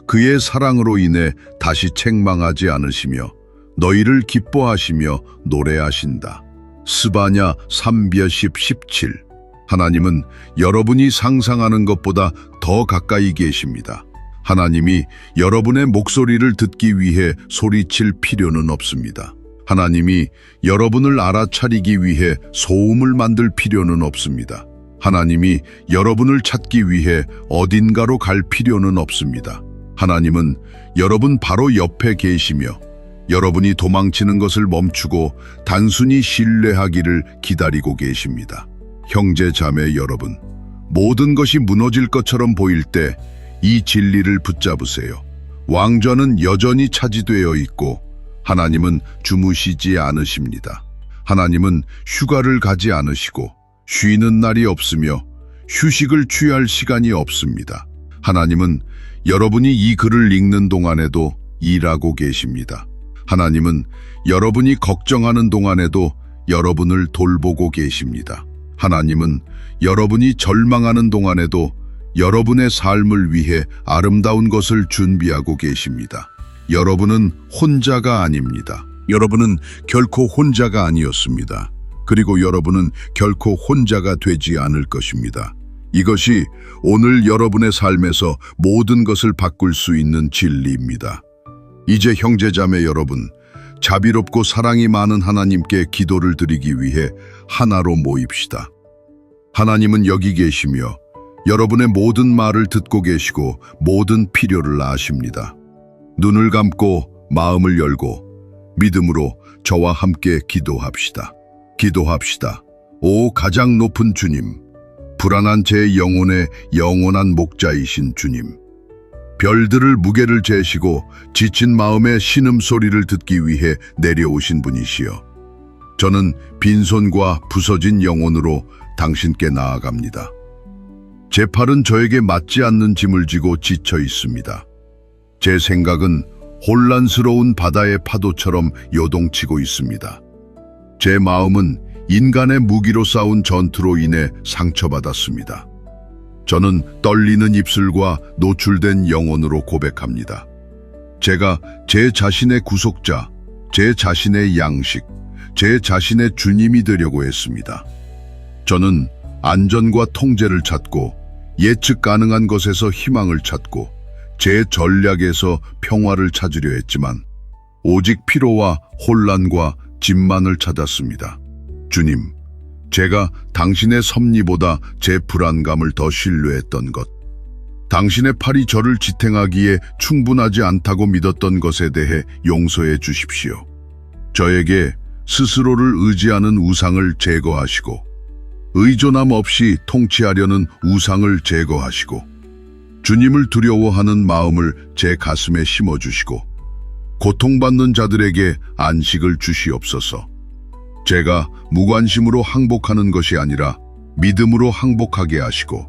그의 사랑으로 인해 다시 책망하지 않으시며 너희를 기뻐하시며 노래하신다. 스바냐 3:17. 하나님은 여러분이 상상하는 것보다 더 가까이 계십니다. 하나님이 여러분의 목소리를 듣기 위해 소리칠 필요는 없습니다. 하나님이 여러분을 알아차리기 위해 소음을 만들 필요는 없습니다. 하나님이 여러분을 찾기 위해 어딘가로 갈 필요는 없습니다. 하나님은 여러분 바로 옆에 계시며 여러분이 도망치는 것을 멈추고 단순히 신뢰하기를 기다리고 계십니다. 형제 자매 여러분, 모든 것이 무너질 것처럼 보일 때 이 진리를 붙잡으세요. 왕좌는 여전히 차지되어 있고 하나님은 주무시지 않으십니다. 하나님은 휴가를 가지 않으시고 쉬는 날이 없으며 휴식을 취할 시간이 없습니다. 하나님은 여러분이 이 글을 읽는 동안에도 일하고 계십니다. 하나님은 여러분이 걱정하는 동안에도 여러분을 돌보고 계십니다. 하나님은 여러분이 절망하는 동안에도 여러분의 삶을 위해 아름다운 것을 준비하고 계십니다. 여러분은 혼자가 아닙니다. 여러분은 결코 혼자가 아니었습니다. 그리고 여러분은 결코 혼자가 되지 않을 것입니다. 이것이 오늘 여러분의 삶에서 모든 것을 바꿀 수 있는 진리입니다. 이제 형제자매 여러분, 자비롭고 사랑이 많은 하나님께 기도를 드리기 위해 하나로 모입시다. 하나님은 여기 계시며 여러분의 모든 말을 듣고 계시고 모든 필요를 아십니다. 눈을 감고 마음을 열고 믿음으로 저와 함께 기도합시다. 기도합시다. 오 가장 높은 주님, 불안한 제 영혼의 영원한 목자이신 주님, 별들을 무게를 재시고 지친 마음의 신음소리를 듣기 위해 내려오신 분이시여, 저는 빈손과 부서진 영혼으로 당신께 나아갑니다. 제 팔은 저에게 맞지 않는 짐을 지고 지쳐 있습니다. 제 생각은 혼란스러운 바다의 파도처럼 요동치고 있습니다. 제 마음은 인간의 무기로 싸운 전투로 인해 상처받았습니다. 저는 떨리는 입술과 노출된 영혼으로 고백합니다. 제가 제 자신의 구속자, 제 자신의 양식, 제 자신의 주님이 되려고 했습니다. 저는 안전과 통제를 찾고 예측 가능한 것에서 희망을 찾고 제 전략에서 평화를 찾으려 했지만 오직 피로와 혼란과 짐만을 찾았습니다. 주님, 제가 당신의 섭리보다 제 불안감을 더 신뢰했던 것, 당신의 팔이 저를 지탱하기에 충분하지 않다고 믿었던 것에 대해 용서해 주십시오. 저에게 스스로를 의지하는 우상을 제거하시고 의존함 없이 통치하려는 우상을 제거하시고 주님을 두려워하는 마음을 제 가슴에 심어주시고 고통받는 자들에게 안식을 주시옵소서. 제가 무관심으로 항복하는 것이 아니라 믿음으로 항복하게 하시고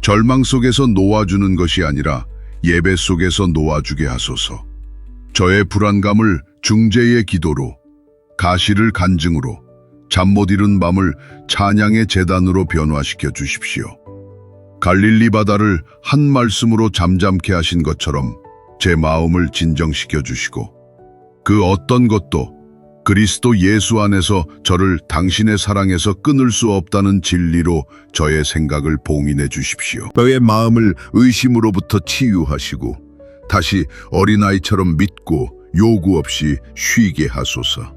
절망 속에서 놓아주는 것이 아니라 예배 속에서 놓아주게 하소서. 저의 불안감을 중재의 기도로, 가시를 간증으로, 잠 못 이룬 밤을 찬양의 제단으로 변화시켜 주십시오. 갈릴리 바다를 한 말씀으로 잠잠케 하신 것처럼 제 마음을 진정시켜 주시고 그 어떤 것도 그리스도 예수 안에서 저를 당신의 사랑에서 끊을 수 없다는 진리로 저의 생각을 봉인해 주십시오. 저의 마음을 의심으로부터 치유하시고 다시 어린아이처럼 믿고 요구 없이 쉬게 하소서.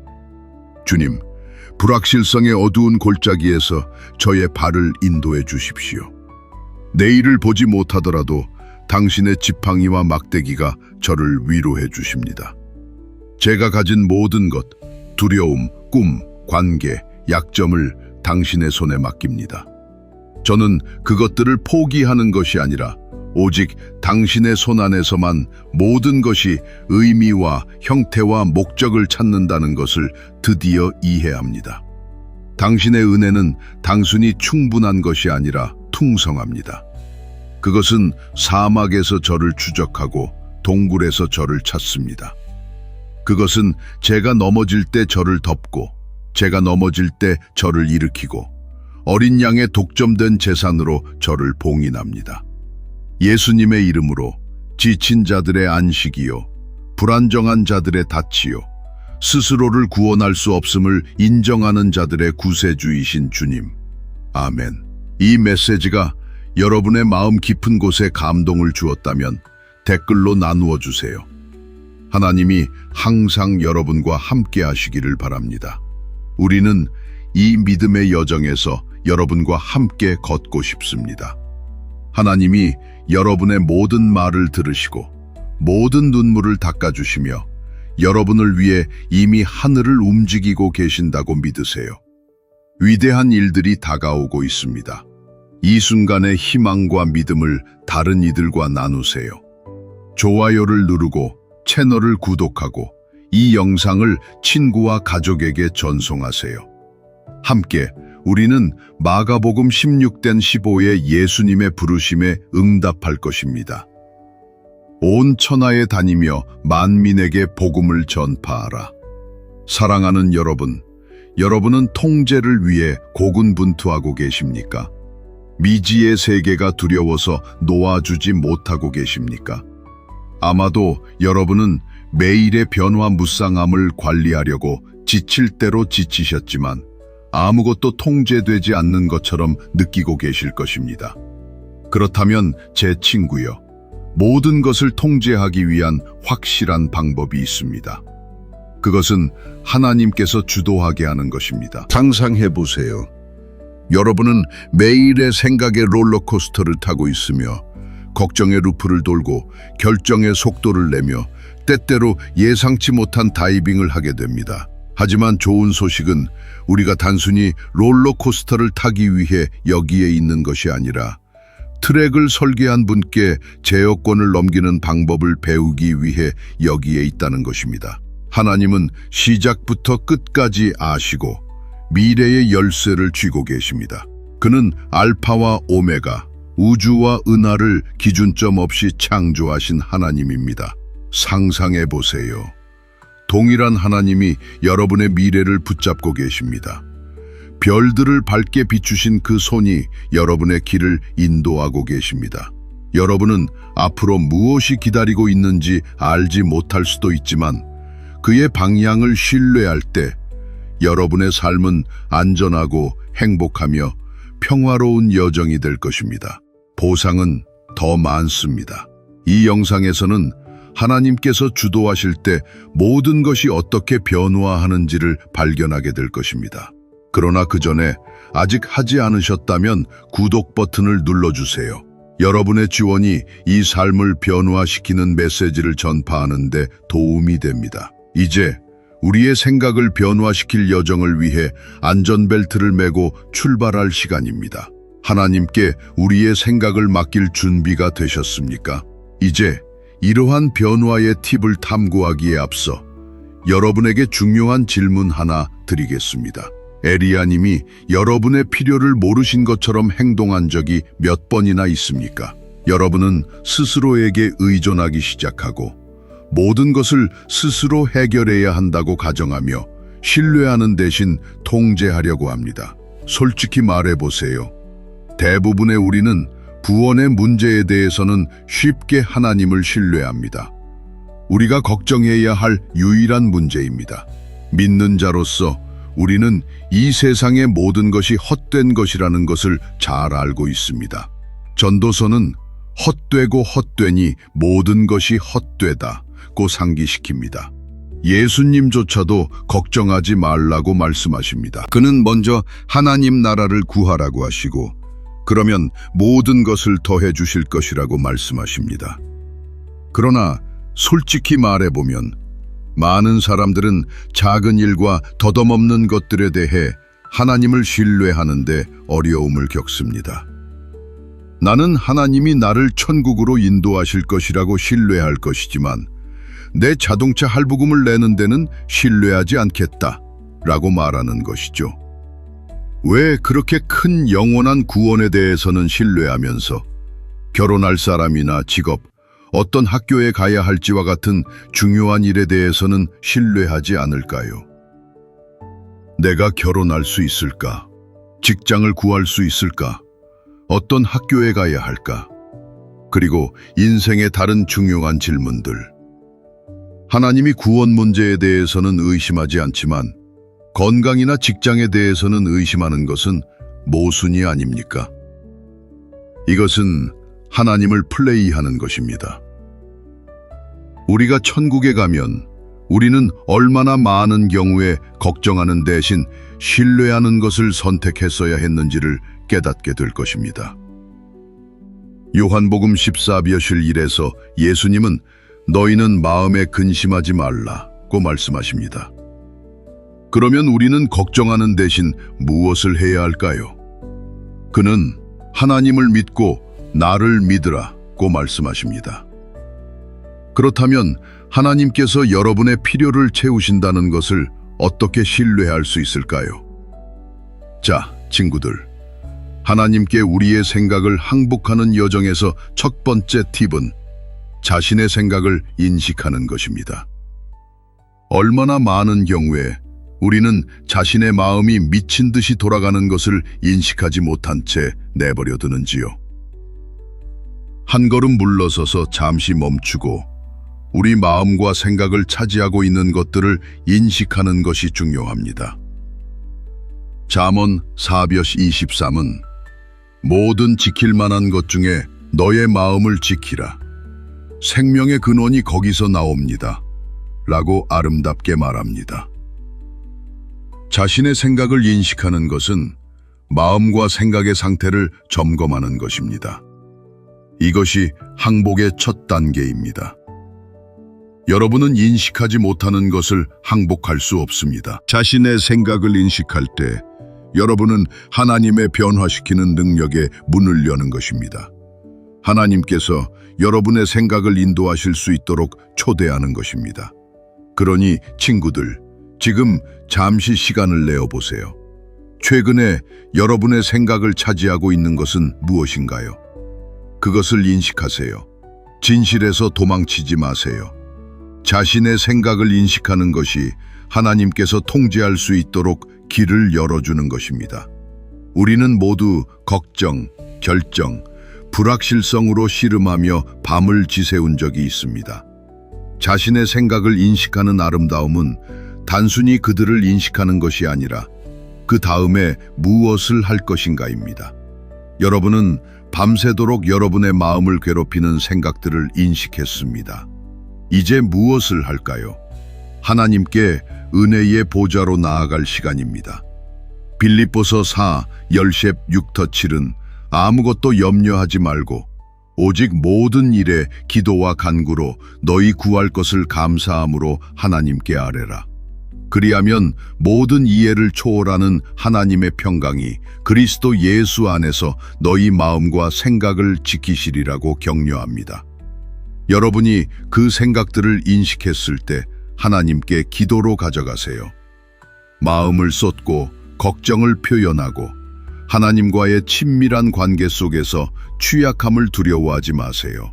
주님, 불확실성의 어두운 골짜기에서 저의 발을 인도해 주십시오. 내일을 보지 못하더라도 당신의 지팡이와 막대기가 저를 위로해 주십니다. 제가 가진 모든 것, 두려움, 꿈, 관계, 약점을 당신의 손에 맡깁니다. 저는 그것들을 포기하는 것이 아니라 오직 당신의 손 안에서만 모든 것이 의미와 형태와 목적을 찾는다는 것을 드디어 이해합니다. 당신의 은혜는 단순히 충분한 것이 아니라 풍성합니다. 그것은 사막에서 저를 추적하고 동굴에서 저를 찾습니다. 그것은 제가 넘어질 때 저를 덮고 제가 넘어질 때 저를 일으키고 어린 양의 독점된 재산으로 저를 봉인합니다. 예수님의 이름으로 지친 자들의 안식이요, 불안정한 자들의 닻이요, 스스로를 구원할 수 없음을 인정하는 자들의 구세주이신 주님. 아멘. 이 메시지가 여러분의 마음 깊은 곳에 감동을 주었다면 댓글로 나누어 주세요. 하나님이 항상 여러분과 함께 하시기를 바랍니다. 우리는 이 믿음의 여정에서 여러분과 함께 걷고 싶습니다. 하나님이 여러분의 모든 말을 들으시고 모든 눈물을 닦아주시며 여러분을 위해 이미 하늘을 움직이고 계신다고 믿으세요. 위대한 일들이 다가오고 있습니다. 이 순간의 희망과 믿음을 다른 이들과 나누세요. 좋아요를 누르고 채널을 구독하고 이 영상을 친구와 가족에게 전송하세요. 함께 우리는 마가복음 16:15의 예수님의 부르심에 응답할 것입니다. 온 천하에 다니며 만민에게 복음을 전파하라. 사랑하는 여러분, 여러분은 통제를 위해 고군분투하고 계십니까? 미지의 세계가 두려워서 놓아주지 못하고 계십니까? 아마도 여러분은 매일의 변화무쌍함을 관리하려고 지칠 대로 지치셨지만 아무것도 통제되지 않는 것처럼 느끼고 계실 것입니다. 그렇다면 제 친구여, 모든 것을 통제하기 위한 확실한 방법이 있습니다. 그것은 하나님께서 주도하게 하는 것입니다. 상상해 보세요. 여러분은 매일의 생각의 롤러코스터를 타고 있으며 걱정의 루프를 돌고 결정의 속도를 내며 때때로 예상치 못한 다이빙을 하게 됩니다. 하지만 좋은 소식은 우리가 단순히 롤러코스터를 타기 위해 여기에 있는 것이 아니라 트랙을 설계한 분께 제어권을 넘기는 방법을 배우기 위해 여기에 있다는 것입니다. 하나님은 시작부터 끝까지 아시고 미래의 열쇠를 쥐고 계십니다. 그는 알파와 오메가, 우주와 은하를 기준점 없이 창조하신 하나님입니다. 상상해 보세요. 동일한 하나님이 여러분의 미래를 붙잡고 계십니다. 별들을 밝게 비추신 그 손이 여러분의 길을 인도하고 계십니다. 여러분은 앞으로 무엇이 기다리고 있는지 알지 못할 수도 있지만 그의 방향을 신뢰할 때 여러분의 삶은 안전하고 행복하며 평화로운 여정이 될 것입니다. 보상은 더 많습니다. 이 영상에서는 하나님께서 주도하실 때 모든 것이 어떻게 변화하는지를 발견하게 될 것입니다. 그러나 그 전에 아직 하지 않으셨다면 구독 버튼을 눌러주세요. 여러분의 지원이 이 삶을 변화시키는 메시지를 전파하는 데 도움이 됩니다. 이제 우리의 생각을 변화시킬 여정을 위해 안전벨트를 메고 출발할 시간입니다. 하나님께 우리의 생각을 맡길 준비가 되셨습니까? 이제 이러한 변화의 팁을 탐구하기에 앞서 여러분에게 중요한 질문 하나 드리겠습니다. 에리야님이 여러분의 필요를 모르신 것처럼 행동한 적이 몇 번이나 있습니까? 여러분은 스스로에게 의존하기 시작하고 모든 것을 스스로 해결해야 한다고 가정하며 신뢰하는 대신 통제하려고 합니다. 솔직히 말해보세요. 대부분의 우리는 구원의 문제에 대해서는 쉽게 하나님을 신뢰합니다. 우리가 걱정해야 할 유일한 문제입니다. 믿는 자로서 우리는 이 세상의 모든 것이 헛된 것이라는 것을 잘 알고 있습니다. 전도서는 헛되고 헛되니 모든 것이 헛되다고 상기시킵니다. 예수님조차도 걱정하지 말라고 말씀하십니다. 그는 먼저 하나님 나라를 구하라고 하시고 그러면 모든 것을 더해 주실 것이라고 말씀하십니다. 그러나 솔직히 말해보면 많은 사람들은 작은 일과 더덤없는 것들에 대해 하나님을 신뢰하는데 어려움을 겪습니다. 나는 하나님이 나를 천국으로 인도하실 것이라고 신뢰할 것이지만 내 자동차 할부금을 내는 데는 신뢰하지 않겠다 라고 말하는 것이죠. 왜 그렇게 큰 영원한 구원에 대해서는 신뢰하면서 결혼할 사람이나 직업, 어떤 학교에 가야 할지와 같은 중요한 일에 대해서는 신뢰하지 않을까요? 내가 결혼할 수 있을까? 직장을 구할 수 있을까? 어떤 학교에 가야 할까? 그리고 인생의 다른 중요한 질문들. 하나님이 구원 문제에 대해서는 의심하지 않지만 건강이나 직장에 대해서는 의심하는 것은 모순이 아닙니까? 이것은 하나님을 플레이하는 것입니다. 우리가 천국에 가면 우리는 얼마나 많은 경우에 걱정하는 대신 신뢰하는 것을 선택했어야 했는지를 깨닫게 될 것입니다. 요한복음 14:1에서 예수님은 너희는 마음에 근심하지 말라고 말씀하십니다. 그러면 우리는 걱정하는 대신 무엇을 해야 할까요? 그는 하나님을 믿고 나를 믿으라고 말씀하십니다. 그렇다면 하나님께서 여러분의 필요를 채우신다는 것을 어떻게 신뢰할 수 있을까요? 자, 친구들. 하나님께 우리의 생각을 항복하는 여정에서 첫 번째 팁은 자신의 생각을 인식하는 것입니다. 얼마나 많은 경우에 우리는 자신의 마음이 미친 듯이 돌아가는 것을 인식하지 못한 채 내버려 두는지요. 한 걸음 물러서서 잠시 멈추고 우리 마음과 생각을 차지하고 있는 것들을 인식하는 것이 중요합니다. 잠언 4:23은 모든 지킬 만한 것 중에 너의 마음을 지키라. 생명의 근원이 거기서 나옵니다. 라고 아름답게 말합니다. 자신의 생각을 인식하는 것은 마음과 생각의 상태를 점검하는 것입니다. 이것이 항복의 첫 단계입니다. 여러분은 인식하지 못하는 것을 항복할 수 없습니다. 자신의 생각을 인식할 때 여러분은 하나님의 변화시키는 능력에 문을 여는 것입니다. 하나님께서 여러분의 생각을 인도하실 수 있도록 초대하는 것입니다. 그러니 친구들, 지금 잠시 시간을 내어 보세요. 최근에 여러분의 생각을 차지하고 있는 것은 무엇인가요? 그것을 인식하세요. 진실에서 도망치지 마세요. 자신의 생각을 인식하는 것이 하나님께서 통제할 수 있도록 길을 열어주는 것입니다. 우리는 모두 걱정, 결정, 불확실성으로 씨름하며 밤을 지새운 적이 있습니다. 자신의 생각을 인식하는 아름다움은 단순히 그들을 인식하는 것이 아니라 그 다음에 무엇을 할 것인가입니다. 여러분은 밤새도록 여러분의 마음을 괴롭히는 생각들을 인식했습니다. 이제 무엇을 할까요? 하나님께 은혜의 보좌로 나아갈 시간입니다. 빌립보서 4:6-7은 아무것도 염려하지 말고 오직 모든 일에 기도와 간구로 너희 구할 것을 감사함으로 하나님께 아뢰라. 그리하면 모든 이해를 초월하는 하나님의 평강이 그리스도 예수 안에서 너희 마음과 생각을 지키시리라고 격려합니다. 여러분이 그 생각들을 인식했을 때 하나님께 기도로 가져가세요. 마음을 쏟고 걱정을 표현하고 하나님과의 친밀한 관계 속에서 취약함을 두려워하지 마세요.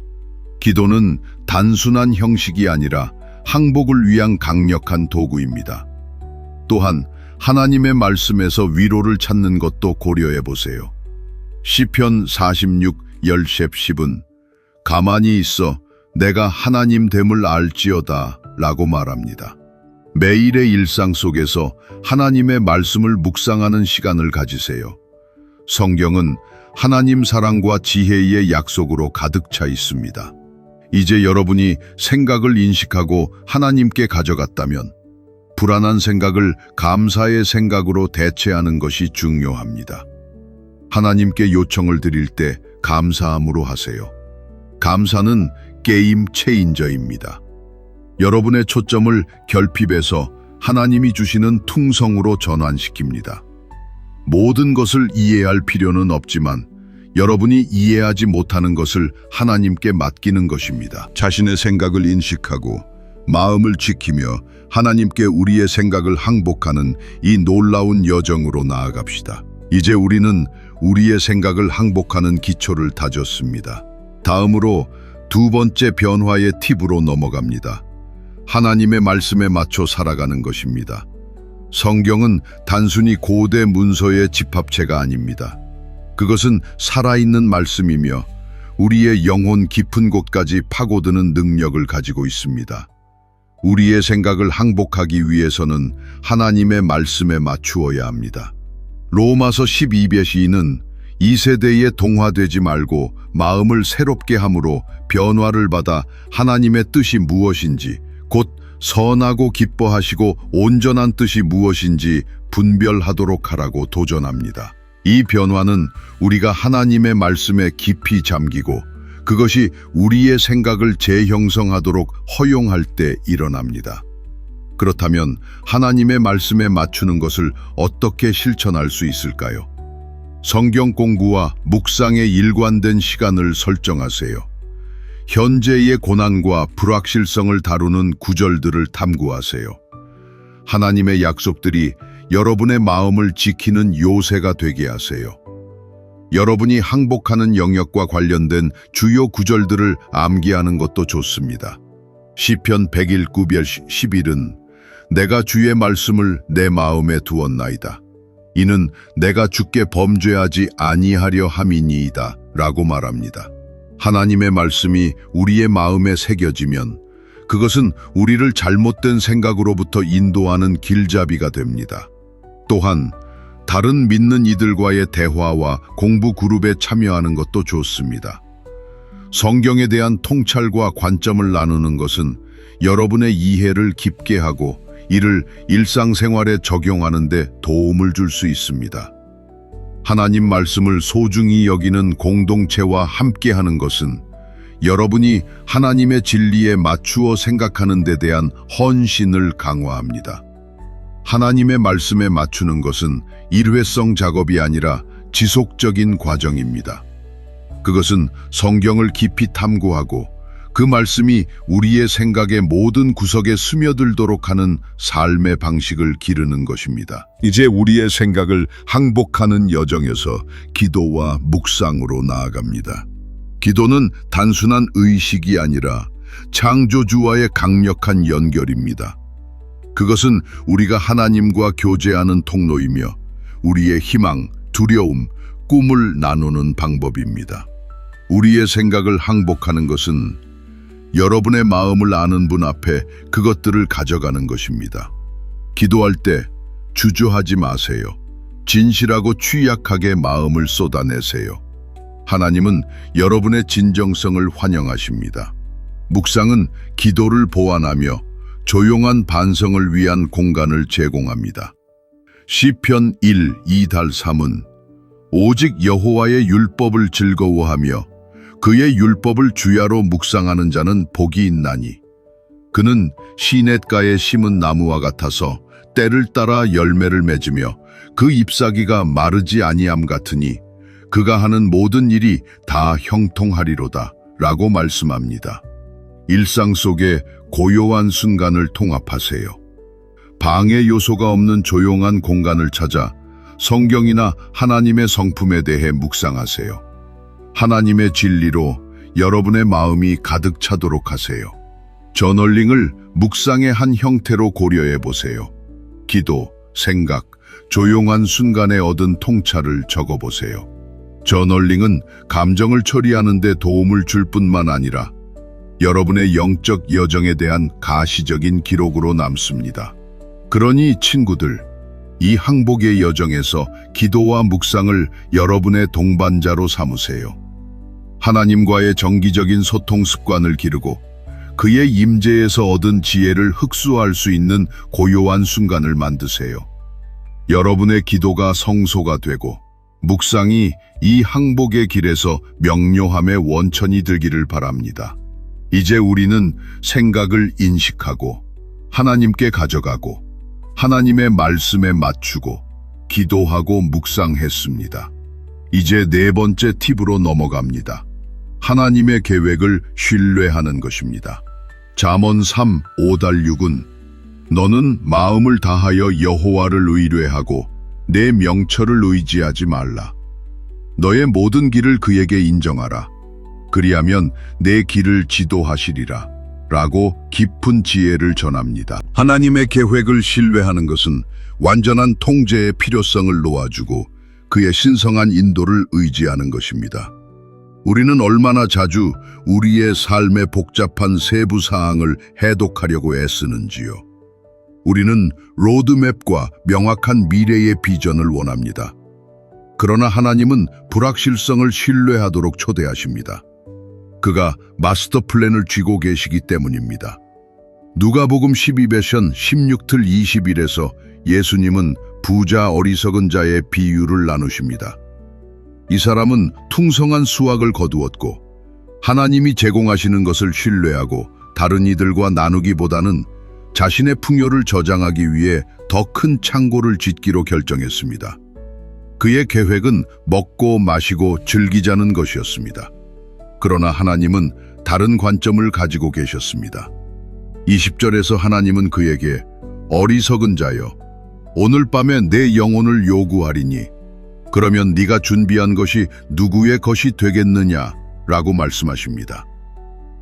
기도는 단순한 형식이 아니라 항복을 위한 강력한 도구입니다. 또한 하나님의 말씀에서 위로를 찾는 것도 고려해 보세요. 시편 46:10은 가만히 있어 내가 하나님 됨을 알지어다 라고 말합니다. 매일의 일상 속에서 하나님의 말씀을 묵상하는 시간을 가지세요. 성경은 하나님 사랑과 지혜의 약속으로 가득 차 있습니다. 이제 여러분이 생각을 인식하고 하나님께 가져갔다면 불안한 생각을 감사의 생각으로 대체하는 것이 중요합니다. 하나님께 요청을 드릴 때 감사함으로 하세요. 감사는 게임 체인저입니다. 여러분의 초점을 결핍해서 하나님이 주시는 퉁성으로 전환시킵니다. 모든 것을 이해할 필요는 없지만 여러분이 이해하지 못하는 것을 하나님께 맡기는 것입니다. 자신의 생각을 인식하고 마음을 지키며 하나님께 우리의 생각을 항복하는 이 놀라운 여정으로 나아갑시다. 이제 우리는 우리의 생각을 항복하는 기초를 다졌습니다. 다음으로 두 번째 변화의 팁으로 넘어갑니다. 하나님의 말씀에 맞춰 살아가는 것입니다. 성경은 단순히 고대 문서의 집합체가 아닙니다. 그것은 살아있는 말씀이며 우리의 영혼 깊은 곳까지 파고드는 능력을 가지고 있습니다. 우리의 생각을 항복하기 위해서는 하나님의 말씀에 맞추어야 합니다. 로마서 12배 시인은 이 세대에 동화되지 말고 마음을 새롭게 함으로 변화를 받아 하나님의 뜻이 무엇인지 곧 선하고 기뻐하시고 온전한 뜻이 무엇인지 분별하도록 하라고 도전합니다. 이 변화는 우리가 하나님의 말씀에 깊이 잠기고 그것이 우리의 생각을 재형성하도록 허용할 때 일어납니다. 그렇다면 하나님의 말씀에 맞추는 것을 어떻게 실천할 수 있을까요? 성경 공부와 묵상의 일관된 시간을 설정하세요. 현재의 고난과 불확실성을 다루는 구절들을 탐구하세요. 하나님의 약속들이 여러분의 마음을 지키는 요새가 되게 하세요. 여러분이 항복하는 영역과 관련된 주요 구절들을 암기하는 것도 좋습니다. 시편 119편 11은 내가 주의 말씀을 내 마음에 두었나이다. 이는 내가 주께 범죄하지 아니하려 함이니이다 라고 말합니다. 하나님의 말씀이 우리의 마음에 새겨지면 그것은 우리를 잘못된 생각으로부터 인도하는 길잡이가 됩니다. 또한 다른 믿는 이들과의 대화와 공부 그룹에 참여하는 것도 좋습니다. 성경에 대한 통찰과 관점을 나누는 것은 여러분의 이해를 깊게 하고 이를 일상생활에 적용하는 데 도움을 줄 수 있습니다. 하나님 말씀을 소중히 여기는 공동체와 함께하는 것은 여러분이 하나님의 진리에 맞추어 생각하는 데 대한 헌신을 강화합니다. 하나님의 말씀에 맞추는 것은 일회성 작업이 아니라 지속적인 과정입니다. 그것은 성경을 깊이 탐구하고 그 말씀이 우리의 생각의 모든 구석에 스며들도록 하는 삶의 방식을 기르는 것입니다. 이제 우리의 생각을 항복하는 여정에서 기도와 묵상으로 나아갑니다. 기도는 단순한 의식이 아니라 창조주와의 강력한 연결입니다. 그것은 우리가 하나님과 교제하는 통로이며 우리의 희망, 두려움, 꿈을 나누는 방법입니다. 우리의 생각을 항복하는 것은 여러분의 마음을 아는 분 앞에 그것들을 가져가는 것입니다. 기도할 때 주저하지 마세요. 진실하고 취약하게 마음을 쏟아내세요. 하나님은 여러분의 진정성을 환영하십니다. 묵상은 기도를 보완하며 조용한 반성을 위한 공간을 제공합니다. 시편 1, 2-3은 오직 여호와의 율법을 즐거워하며 그의 율법을 주야로 묵상하는 자는 복이 있나니 그는 시냇가에 심은 나무와 같아서 때를 따라 열매를 맺으며 그 잎사귀가 마르지 아니함 같으니 그가 하는 모든 일이 다 형통하리로다 라고 말씀합니다. 일상 속에 고요한 순간을 통합하세요. 방해 요소가 없는 조용한 공간을 찾아 성경이나 하나님의 성품에 대해 묵상하세요. 하나님의 진리로 여러분의 마음이 가득 차도록 하세요. 저널링을 묵상의 한 형태로 고려해 보세요. 기도, 생각, 조용한 순간에 얻은 통찰을 적어보세요. 저널링은 감정을 처리하는 데 도움을 줄 뿐만 아니라 여러분의 영적 여정에 대한 가시적인 기록으로 남습니다. 그러니 친구들, 이 항복의 여정에서 기도와 묵상을 여러분의 동반자로 삼으세요. 하나님과의 정기적인 소통 습관을 기르고 그의 임재에서 얻은 지혜를 흡수할 수 있는 고요한 순간을 만드세요. 여러분의 기도가 성소가 되고 묵상이 이 항복의 길에서 명료함의 원천이 되기를 바랍니다. 이제 우리는 생각을 인식하고 하나님께 가져가고 하나님의 말씀에 맞추고 기도하고 묵상했습니다. 이제 네 번째 팁으로 넘어갑니다. 하나님의 계획을 신뢰하는 것입니다. 잠언 3, 5-6은 너는 마음을 다하여 여호와를 의뢰하고 내 명철을 의지하지 말라. 너의 모든 길을 그에게 인정하라. 그리하면 내 길을 지도하시리라. 라고 깊은 지혜를 전합니다. 하나님의 계획을 신뢰하는 것은 완전한 통제의 필요성을 놓아주고 그의 신성한 인도를 의지하는 것입니다. 우리는 얼마나 자주 우리의 삶의 복잡한 세부 사항을 해독하려고 애쓰는지요. 우리는 로드맵과 명확한 미래의 비전을 원합니다. 그러나 하나님은 불확실성을 신뢰하도록 초대하십니다. 그가 마스터 플랜을 쥐고 계시기 때문입니다. 누가복음 12편 16절 20일에서 예수님은 부자 어리석은 자의 비유를 나누십니다. 이 사람은 풍성한 수확을 거두었고 하나님이 제공하시는 것을 신뢰하고 다른 이들과 나누기보다는 자신의 풍요를 저장하기 위해 더 큰 창고를 짓기로 결정했습니다. 그의 계획은 먹고 마시고 즐기자는 것이었습니다. 그러나 하나님은 다른 관점을 가지고 계셨습니다. 20절에서 하나님은 그에게 어리석은 자여, 오늘 밤에 내 영혼을 요구하리니 그러면 네가 준비한 것이 누구의 것이 되겠느냐? 라고 말씀하십니다.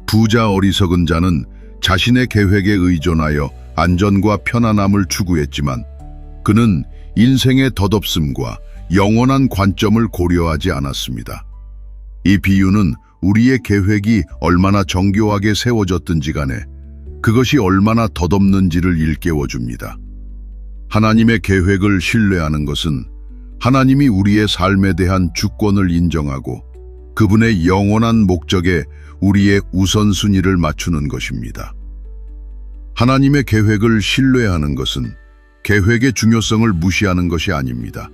부자 어리석은 자는 자신의 계획에 의존하여 안전과 편안함을 추구했지만 그는 인생의 덧없음과 영원한 관점을 고려하지 않았습니다. 이 비유는 우리의 계획이 얼마나 정교하게 세워졌든지 간에 그것이 얼마나 덧없는지를 일깨워줍니다. 하나님의 계획을 신뢰하는 것은 하나님이 우리의 삶에 대한 주권을 인정하고 그분의 영원한 목적에 우리의 우선순위를 맞추는 것입니다. 하나님의 계획을 신뢰하는 것은 계획의 중요성을 무시하는 것이 아닙니다.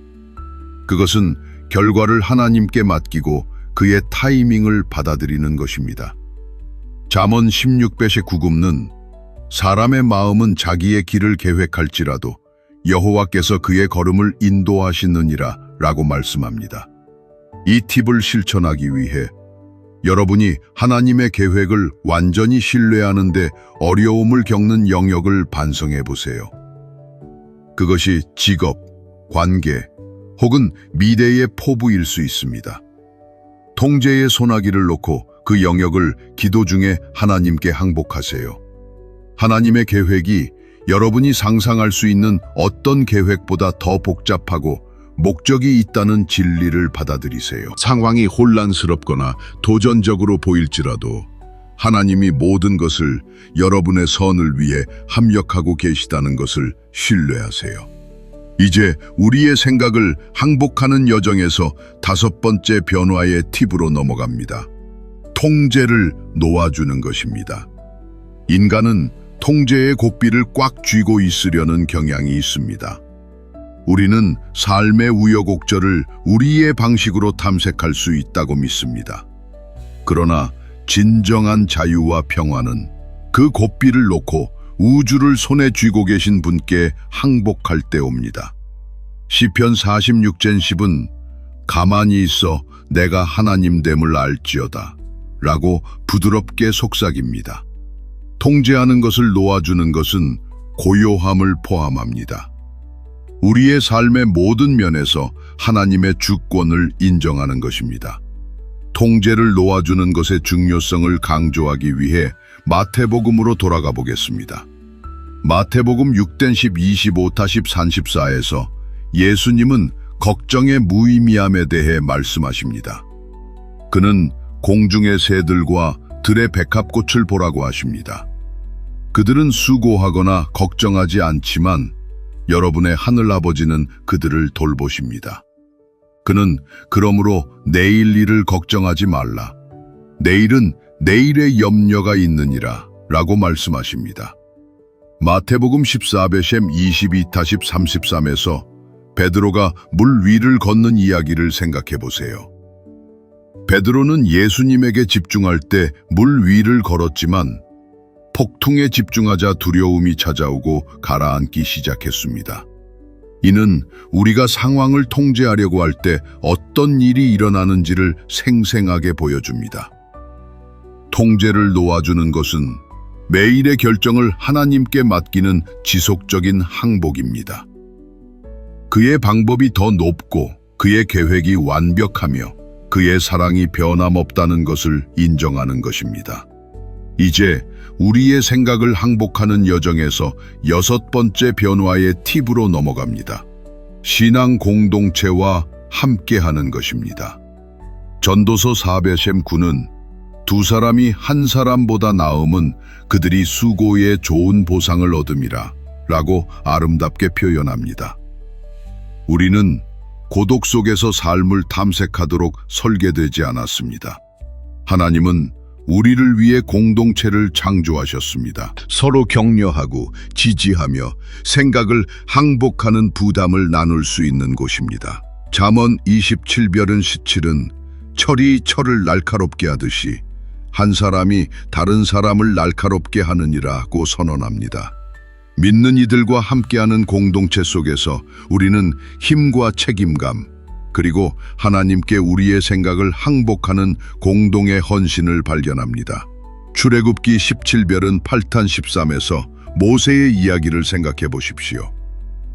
그것은 결과를 하나님께 맡기고 그의 타이밍을 받아들이는 것입니다. 잠언 16편 9는 사람의 마음은 자기의 길을 계획할지라도 여호와께서 그의 걸음을 인도하시느니라 라고 말씀합니다. 이 팁을 실천하기 위해 여러분이 하나님의 계획을 완전히 신뢰하는데 어려움을 겪는 영역을 반성해 보세요. 그것이 직업, 관계, 혹은 미래의 포부일 수 있습니다. 통제의 소나기를 놓고 그 영역을 기도 중에 하나님께 항복하세요. 하나님의 계획이 여러분이 상상할 수 있는 어떤 계획보다 더 복잡하고 목적이 있다는 진리를 받아들이세요. 상황이 혼란스럽거나 도전적으로 보일지라도 하나님이 모든 것을 여러분의 선을 위해 합력하고 계시다는 것을 신뢰하세요. 이제 우리의 생각을 항복하는 여정에서 5번째 변화의 팁으로 넘어갑니다. 통제를 놓아주는 것입니다. 인간은 통제의 고삐를 꽉 쥐고 있으려는 경향이 있습니다. 우리는 삶의 우여곡절을 우리의 방식으로 탐색할 수 있다고 믿습니다. 그러나 진정한 자유와 평화는 그 고삐를 놓고 우주를 손에 쥐고 계신 분께 항복할 때 옵니다. 시편 46편 10은 가만히 있어 내가 하나님됨을 알지어다 라고 부드럽게 속삭입니다. 통제하는 것을 놓아주는 것은 고요함을 포함합니다. 우리의 삶의 모든 면에서 하나님의 주권을 인정하는 것입니다. 통제를 놓아주는 것의 중요성을 강조하기 위해 마태복음으로 돌아가 보겠습니다. 마태복음 6장 25-34에서 예수님은 걱정의 무의미함에 대해 말씀하십니다. 그는 공중의 새들과 들의 백합꽃을 보라고 하십니다. 그들은 수고하거나 걱정하지 않지만 여러분의 하늘아버지는 그들을 돌보십니다. 그는 그러므로 내일 일을 걱정하지 말라. 내일은 내일의 염려가 있느니라 라고 말씀하십니다. 마태복음 14장 22-33에서 베드로가 물 위를 걷는 이야기를 생각해 보세요. 베드로는 예수님에게 집중할 때 물 위를 걸었지만 폭풍에 집중하자 두려움이 찾아오고 가라앉기 시작했습니다. 이는 우리가 상황을 통제하려고 할 때 어떤 일이 일어나는지를 생생하게 보여줍니다. 통제를 놓아주는 것은 매일의 결정을 하나님께 맡기는 지속적인 항복입니다. 그의 방법이 더 높고 그의 계획이 완벽하며 그의 사랑이 변함없다는 것을 인정하는 것입니다. 이제 우리의 생각을 항복하는 여정에서 6번째 변화의 팁으로 넘어갑니다. 신앙 공동체와 함께하는 것입니다. 전도서 4:9는 두 사람이 한 사람보다 나음은 그들이 수고의 좋은 보상을 얻음이라 라고 아름답게 표현합니다. 우리는 고독 속에서 삶을 탐색하도록 설계되지 않았습니다. 하나님은 우리를 위해 공동체를 창조하셨습니다. 서로 격려하고 지지하며 생각을 항복하는 부담을 나눌 수 있는 곳입니다. 잠언 27별은 17은 철이 철을 날카롭게 하듯이 한 사람이 다른 사람을 날카롭게 하느니라고 선언합니다. 믿는 이들과 함께하는 공동체 속에서 우리는 힘과 책임감, 그리고 하나님께 우리의 생각을 항복하는 공동의 헌신을 발견합니다. 출애굽기 17별은 8탄 13에서 모세의 이야기를 생각해 보십시오.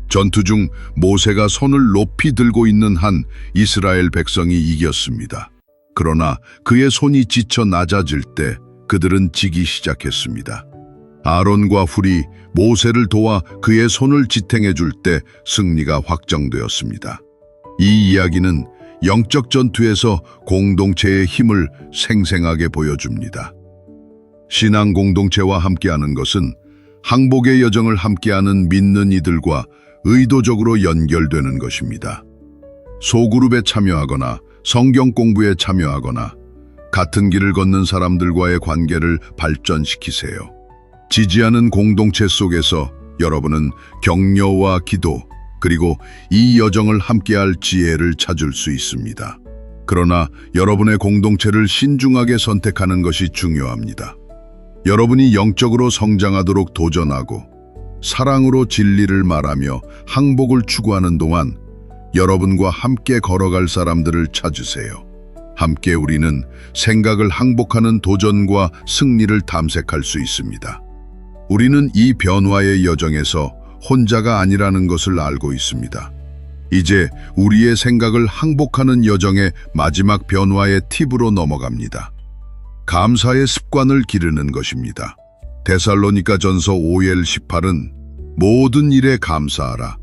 전투 중 모세가 손을 높이 들고 있는 한 이스라엘 백성이 이겼습니다. 그러나 그의 손이 지쳐 낮아질 때 그들은 지기 시작했습니다. 아론과 훌이 모세를 도와 그의 손을 지탱해 줄 때 승리가 확정되었습니다. 이 이야기는 영적 전투에서 공동체의 힘을 생생하게 보여줍니다. 신앙 공동체와 함께하는 것은 항복의 여정을 함께하는 믿는 이들과 의도적으로 연결되는 것입니다. 소그룹에 참여하거나 성경 공부에 참여하거나 같은 길을 걷는 사람들과의 관계를 발전시키세요. 지지하는 공동체 속에서 여러분은 격려와 기도, 그리고 이 여정을 함께할 지혜를 찾을 수 있습니다. 그러나 여러분의 공동체를 신중하게 선택하는 것이 중요합니다. 여러분이 영적으로 성장하도록 도전하고 사랑으로 진리를 말하며 항복을 추구하는 동안 여러분과 함께 걸어갈 사람들을 찾으세요. 함께 우리는 생각을 항복하는 도전과 승리를 탐색할 수 있습니다. 우리는 이 변화의 여정에서 혼자가 아니라는 것을 알고 있습니다. 이제 우리의 생각을 항복하는 여정의 마지막 변화의 팁으로 넘어갑니다. 감사의 습관을 기르는 것입니다. 데살로니가전서 5:18은 모든 일에 감사하라.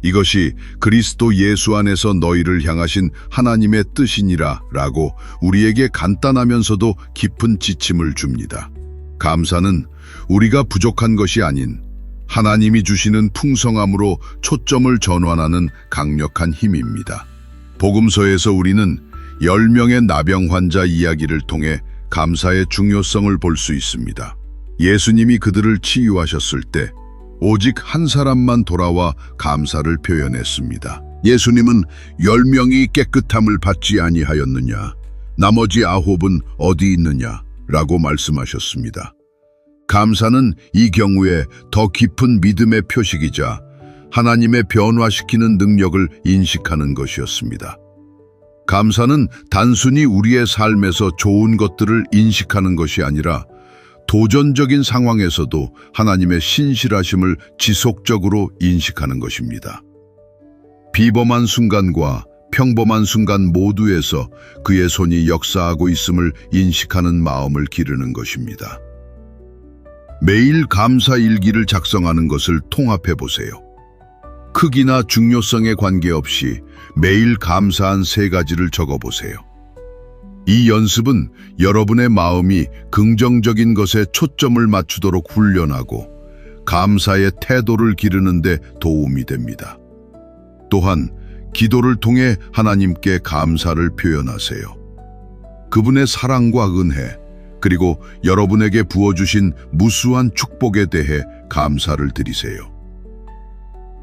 이것이 그리스도 예수 안에서 너희를 향하신 하나님의 뜻이니라 라고 우리에게 간단하면서도 깊은 지침을 줍니다. 감사는 우리가 부족한 것이 아닌 하나님이 주시는 풍성함으로 초점을 전환하는 강력한 힘입니다. 복음서에서 우리는 10명의 나병 환자 이야기를 통해 감사의 중요성을 볼 수 있습니다. 예수님이 그들을 치유하셨을 때 오직 한 사람만 돌아와 감사를 표현했습니다. 예수님은 10명이 깨끗함을 받지 아니하였느냐, 나머지 9은 어디 있느냐 라고 말씀하셨습니다. 감사는 이 경우에 더 깊은 믿음의 표식이자 하나님의 변화시키는 능력을 인식하는 것이었습니다. 감사는 단순히 우리의 삶에서 좋은 것들을 인식하는 것이 아니라 도전적인 상황에서도 하나님의 신실하심을 지속적으로 인식하는 것입니다. 비범한 순간과 평범한 순간 모두에서 그의 손이 역사하고 있음을 인식하는 마음을 기르는 것입니다. 매일 감사 일기를 작성하는 것을 통합해 보세요. 크기나 중요성에 관계없이 매일 감사한 3가지를 적어보세요. 이 연습은 여러분의 마음이 긍정적인 것에 초점을 맞추도록 훈련하고 감사의 태도를 기르는 데 도움이 됩니다. 또한 기도를 통해 하나님께 감사를 표현하세요. 그분의 사랑과 은혜, 그리고 여러분에게 부어주신 무수한 축복에 대해 감사를 드리세요.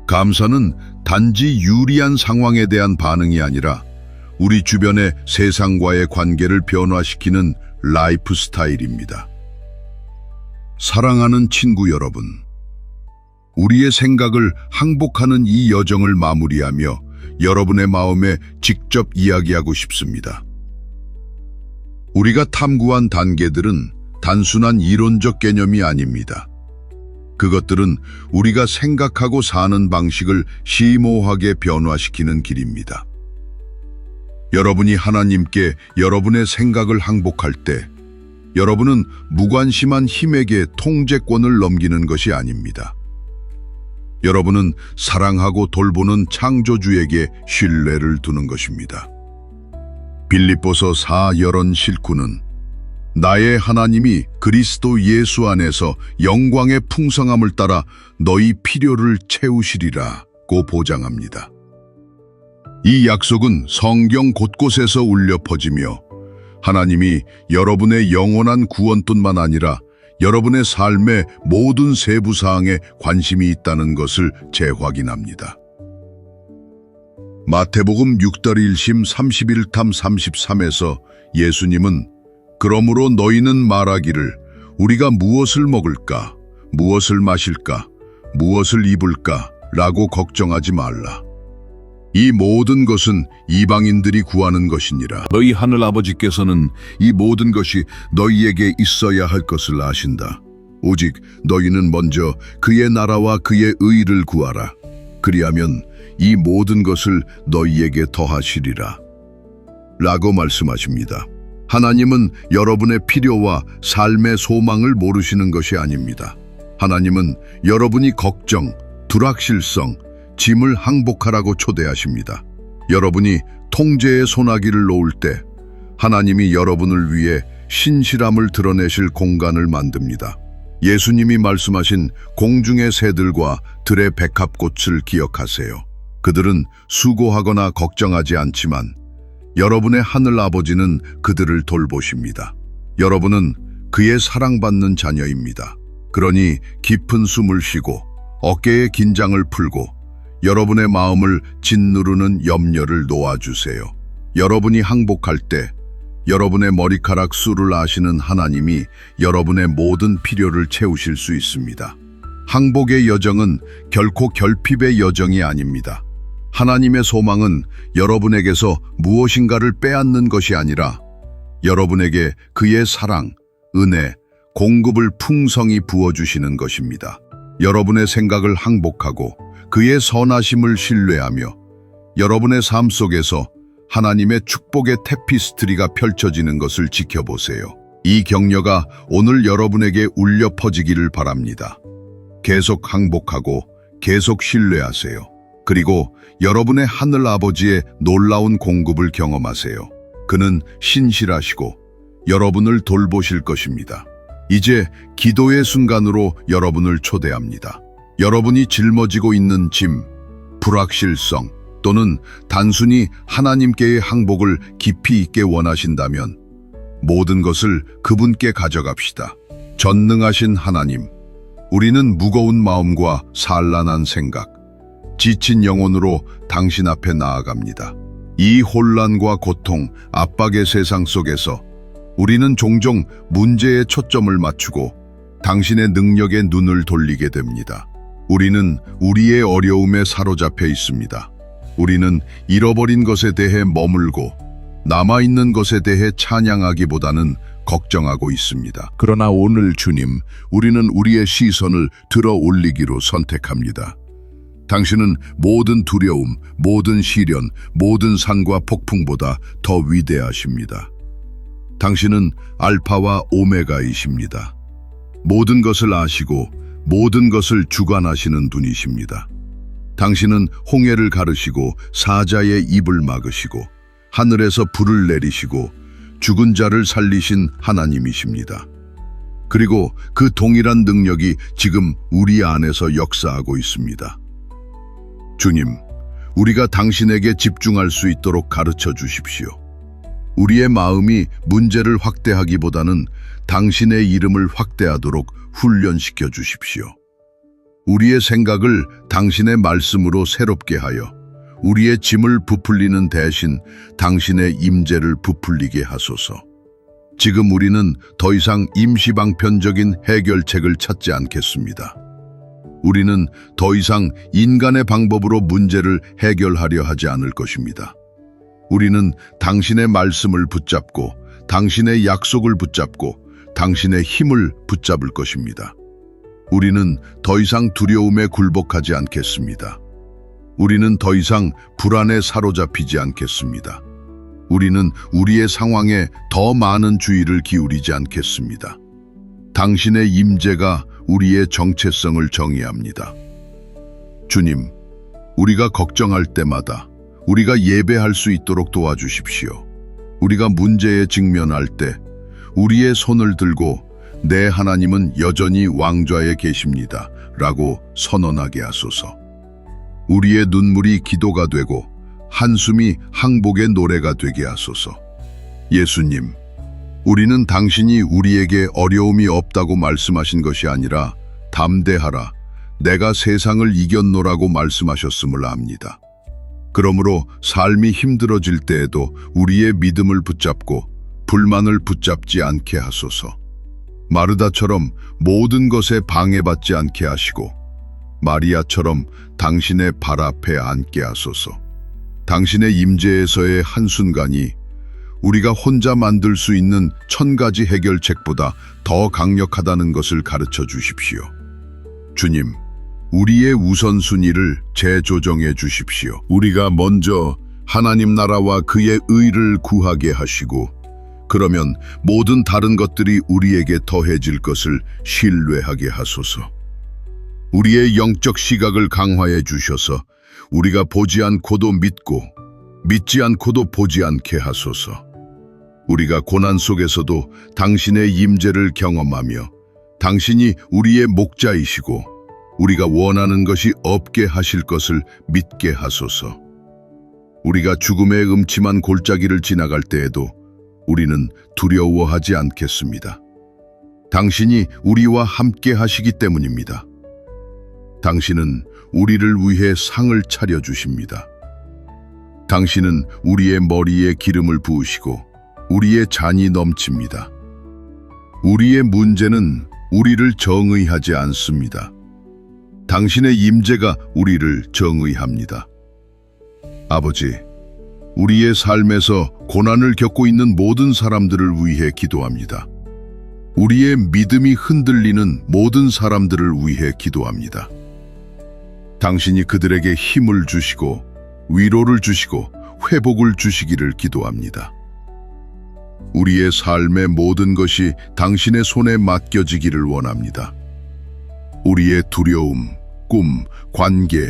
감사는 단지 유리한 상황에 대한 반응이 아니라 우리 주변의 세상과의 관계를 변화시키는 라이프 스타일입니다. 사랑하는 친구 여러분, 우리의 생각을 항복하는 이 여정을 마무리하며 여러분의 마음에 직접 이야기하고 싶습니다. 우리가 탐구한 단계들은 단순한 이론적 개념이 아닙니다. 그것들은 우리가 생각하고 사는 방식을 심오하게 변화시키는 길입니다. 여러분이 하나님께 여러분의 생각을 항복할 때 여러분은 무관심한 힘에게 통제권을 넘기는 것이 아닙니다. 여러분은 사랑하고 돌보는 창조주에게 신뢰를 두는 것입니다. 빌립보서 4:10 실구는 나의 하나님이 그리스도 예수 안에서 영광의 풍성함을 따라 너희 필요를 채우시리라고 보장합니다. 이 약속은 성경 곳곳에서 울려 퍼지며 하나님이 여러분의 영원한 구원뿐만 아니라 여러분의 삶의 모든 세부 사항에 관심이 있다는 것을 재확인합니다. 마태복음 6-1심 31탐 33에서 예수님은 그러므로 너희는 말하기를 우리가 무엇을 먹을까, 무엇을 마실까, 무엇을 입을까 라고 걱정하지 말라. 이 모든 것은 이방인들이 구하는 것이니라. 너희 하늘 아버지께서는 이 모든 것이 너희에게 있어야 할 것을 아신다. 오직 너희는 먼저 그의 나라와 그의 의를 구하라. 그리하면 이 모든 것을 너희에게 더하시리라. 라고 말씀하십니다. 하나님은 여러분의 필요와 삶의 소망을 모르시는 것이 아닙니다. 하나님은 여러분이 걱정, 불확실성, 짐을 항복하라고 초대하십니다. 여러분이 통제의 소나기를 놓을 때 하나님이 여러분을 위해 신실함을 드러내실 공간을 만듭니다. 예수님이 말씀하신 공중의 새들과 들의 백합꽃을 기억하세요. 그들은 수고하거나 걱정하지 않지만 여러분의 하늘 아버지는 그들을 돌보십니다. 여러분은 그의 사랑받는 자녀입니다. 그러니 깊은 숨을 쉬고 어깨의 긴장을 풀고 여러분의 마음을 짓누르는 염려를 놓아주세요. 여러분이 항복할 때 여러분의 머리카락 수를 아시는 하나님이 여러분의 모든 필요를 채우실 수 있습니다. 항복의 여정은 결코 결핍의 여정이 아닙니다. 하나님의 소망은 여러분에게서 무엇인가를 빼앗는 것이 아니라 여러분에게 그의 사랑, 은혜, 공급을 풍성히 부어주시는 것입니다. 여러분의 생각을 항복하고 그의 선하심을 신뢰하며 여러분의 삶 속에서 하나님의 축복의 테피스트리가 펼쳐지는 것을 지켜보세요. 이 격려가 오늘 여러분에게 울려 퍼지기를 바랍니다. 계속 항복하고 계속 신뢰하세요. 그리고 여러분의 하늘 아버지의 놀라운 공급을 경험하세요. 그는 신실하시고 여러분을 돌보실 것입니다. 이제 기도의 순간으로 여러분을 초대합니다. 여러분이 짊어지고 있는 짐, 불확실성 또는 단순히 하나님께의 항복을 깊이 있게 원하신다면 모든 것을 그분께 가져갑시다. 전능하신 하나님, 우리는 무거운 마음과 산란한 생각, 지친 영혼으로 당신 앞에 나아갑니다. 이 혼란과 고통, 압박의 세상 속에서 우리는 종종 문제에 초점을 맞추고 당신의 능력에 눈을 돌리게 됩니다. 우리는 우리의 어려움에 사로잡혀 있습니다. 우리는 잃어버린 것에 대해 머물고 남아있는 것에 대해 찬양하기보다는 걱정하고 있습니다. 그러나 오늘 주님, 우리는 우리의 시선을 들어 올리기로 선택합니다. 당신은 모든 두려움, 모든 시련, 모든 산과 폭풍보다 더 위대하십니다. 당신은 알파와 오메가이십니다. 모든 것을 아시고 모든 것을 주관하시는 분이십니다. 당신은 홍해를 가르시고 사자의 입을 막으시고 하늘에서 불을 내리시고 죽은 자를 살리신 하나님이십니다. 그리고 그 동일한 능력이 지금 우리 안에서 역사하고 있습니다. 주님, 우리가 당신에게 집중할 수 있도록 가르쳐 주십시오. 우리의 마음이 문제를 확대하기보다는 당신의 이름을 확대하도록 훈련시켜 주십시오. 우리의 생각을 당신의 말씀으로 새롭게 하여 우리의 짐을 부풀리는 대신 당신의 임재를 부풀리게 하소서. 지금 우리는 더 이상 임시방편적인 해결책을 찾지 않겠습니다. 우리는 더 이상 인간의 방법으로 문제를 해결하려 하지 않을 것입니다. 우리는 당신의 말씀을 붙잡고 당신의 약속을 붙잡고 당신의 힘을 붙잡을 것입니다. 우리는 더 이상 두려움에 굴복하지 않겠습니다. 우리는 더 이상 불안에 사로잡히지 않겠습니다. 우리는 우리의 상황에 더 많은 주의를 기울이지 않겠습니다. 당신의 임재가 우리의 정체성을 정의합니다. 주님, 우리가 걱정할 때마다 우리가 예배할 수 있도록 도와주십시오. 우리가 문제에 직면할 때 우리의 손을 들고 내 하나님은 여전히 왕좌에 계십니다 라고 선언하게 하소서. 우리의 눈물이 기도가 되고 한숨이 항복의 노래가 되게 하소서. 예수님, 우리는 당신이 우리에게 어려움이 없다고 말씀하신 것이 아니라 담대하라, 내가 세상을 이겼노라고 말씀하셨음을 압니다. 그러므로 삶이 힘들어질 때에도 우리의 믿음을 붙잡고 불만을 붙잡지 않게 하소서. 마르다처럼 모든 것에 방해받지 않게 하시고 마리아처럼 당신의 발 앞에 앉게 하소서. 당신의 임재에서의 한순간이 우리가 혼자 만들 수 있는 1000가지 해결책보다 더 강력하다는 것을 가르쳐 주십시오. 주님, 우리의 우선순위를 재조정해 주십시오. 우리가 먼저 하나님 나라와 그의 의를 구하게 하시고 그러면 모든 다른 것들이 우리에게 더해질 것을 신뢰하게 하소서. 우리의 영적 시각을 강화해 주셔서 우리가 보지 않고도 믿고 믿지 않고도 보지 않게 하소서. 우리가 고난 속에서도 당신의 임재를 경험하며 당신이 우리의 목자이시고 우리가 원하는 것이 없게 하실 것을 믿게 하소서. 우리가 죽음의 음침한 골짜기를 지나갈 때에도 우리는 두려워하지 않겠습니다. 당신이 우리와 함께 하시기 때문입니다. 당신은 우리를 위해 상을 차려주십니다. 당신은 우리의 머리에 기름을 부으시고 우리의 잔이 넘칩니다. 우리의 문제는 우리를 정의하지 않습니다. 당신의 임재가 우리를 정의합니다. 아버지, 우리의 삶에서 고난을 겪고 있는 모든 사람들을 위해 기도합니다. 우리의 믿음이 흔들리는 모든 사람들을 위해 기도합니다. 당신이 그들에게 힘을 주시고 위로를 주시고 회복을 주시기를 기도합니다. 우리의 삶의 모든 것이 당신의 손에 맡겨지기를 원합니다. 우리의 두려움, 꿈, 관계,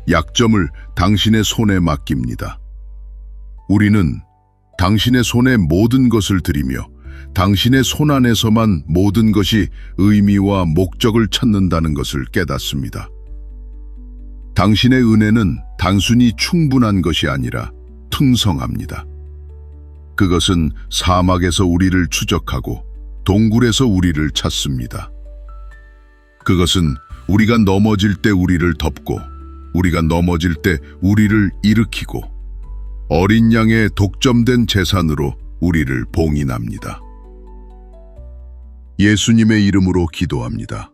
약점을 당신의 손에 맡깁니다. 우리는 당신의 손에 모든 것을 드리며 당신의 손 안에서만 모든 것이 의미와 목적을 찾는다는 것을 깨닫습니다. 당신의 은혜는 단순히 충분한 것이 아니라 풍성합니다. 그것은 사막에서 우리를 추적하고 동굴에서 우리를 찾습니다. 그것은 우리가 넘어질 때 우리를 덮고 우리가 넘어질 때 우리를 일으키고 어린 양의 독점된 재산으로 우리를 봉인합니다. 예수님의 이름으로 기도합니다.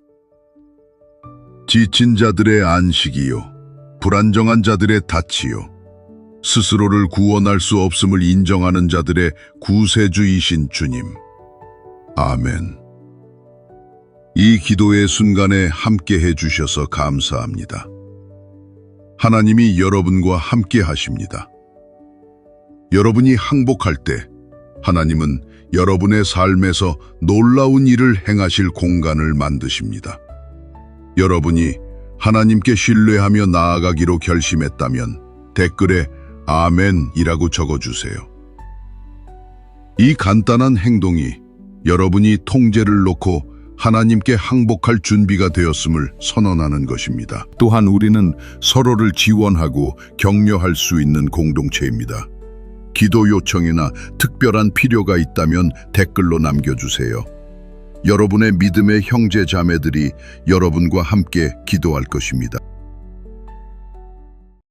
지친 자들의 안식이요, 불안정한 자들의 닻이요, 스스로를 구원할 수 없음을 인정하는 자들의 구세주이신 주님. 아멘. 이 기도의 순간에 함께 해주셔서 감사합니다. 하나님이 여러분과 함께 하십니다. 여러분이 항복할 때 하나님은 여러분의 삶에서 놀라운 일을 행하실 공간을 만드십니다. 여러분이 하나님께 신뢰하며 나아가기로 결심했다면 댓글에 아멘이라고 적어주세요. 이 간단한 행동이 여러분이 통제를 놓고 하나님께 항복할 준비가 되었음을 선언하는 것입니다. 또한 우리는 서로를 지원하고 격려할 수 있는 공동체입니다. 기도 요청이나 특별한 필요가 있다면 댓글로 남겨주세요. 여러분의 믿음의 형제 자매들이 여러분과 함께 기도할 것입니다.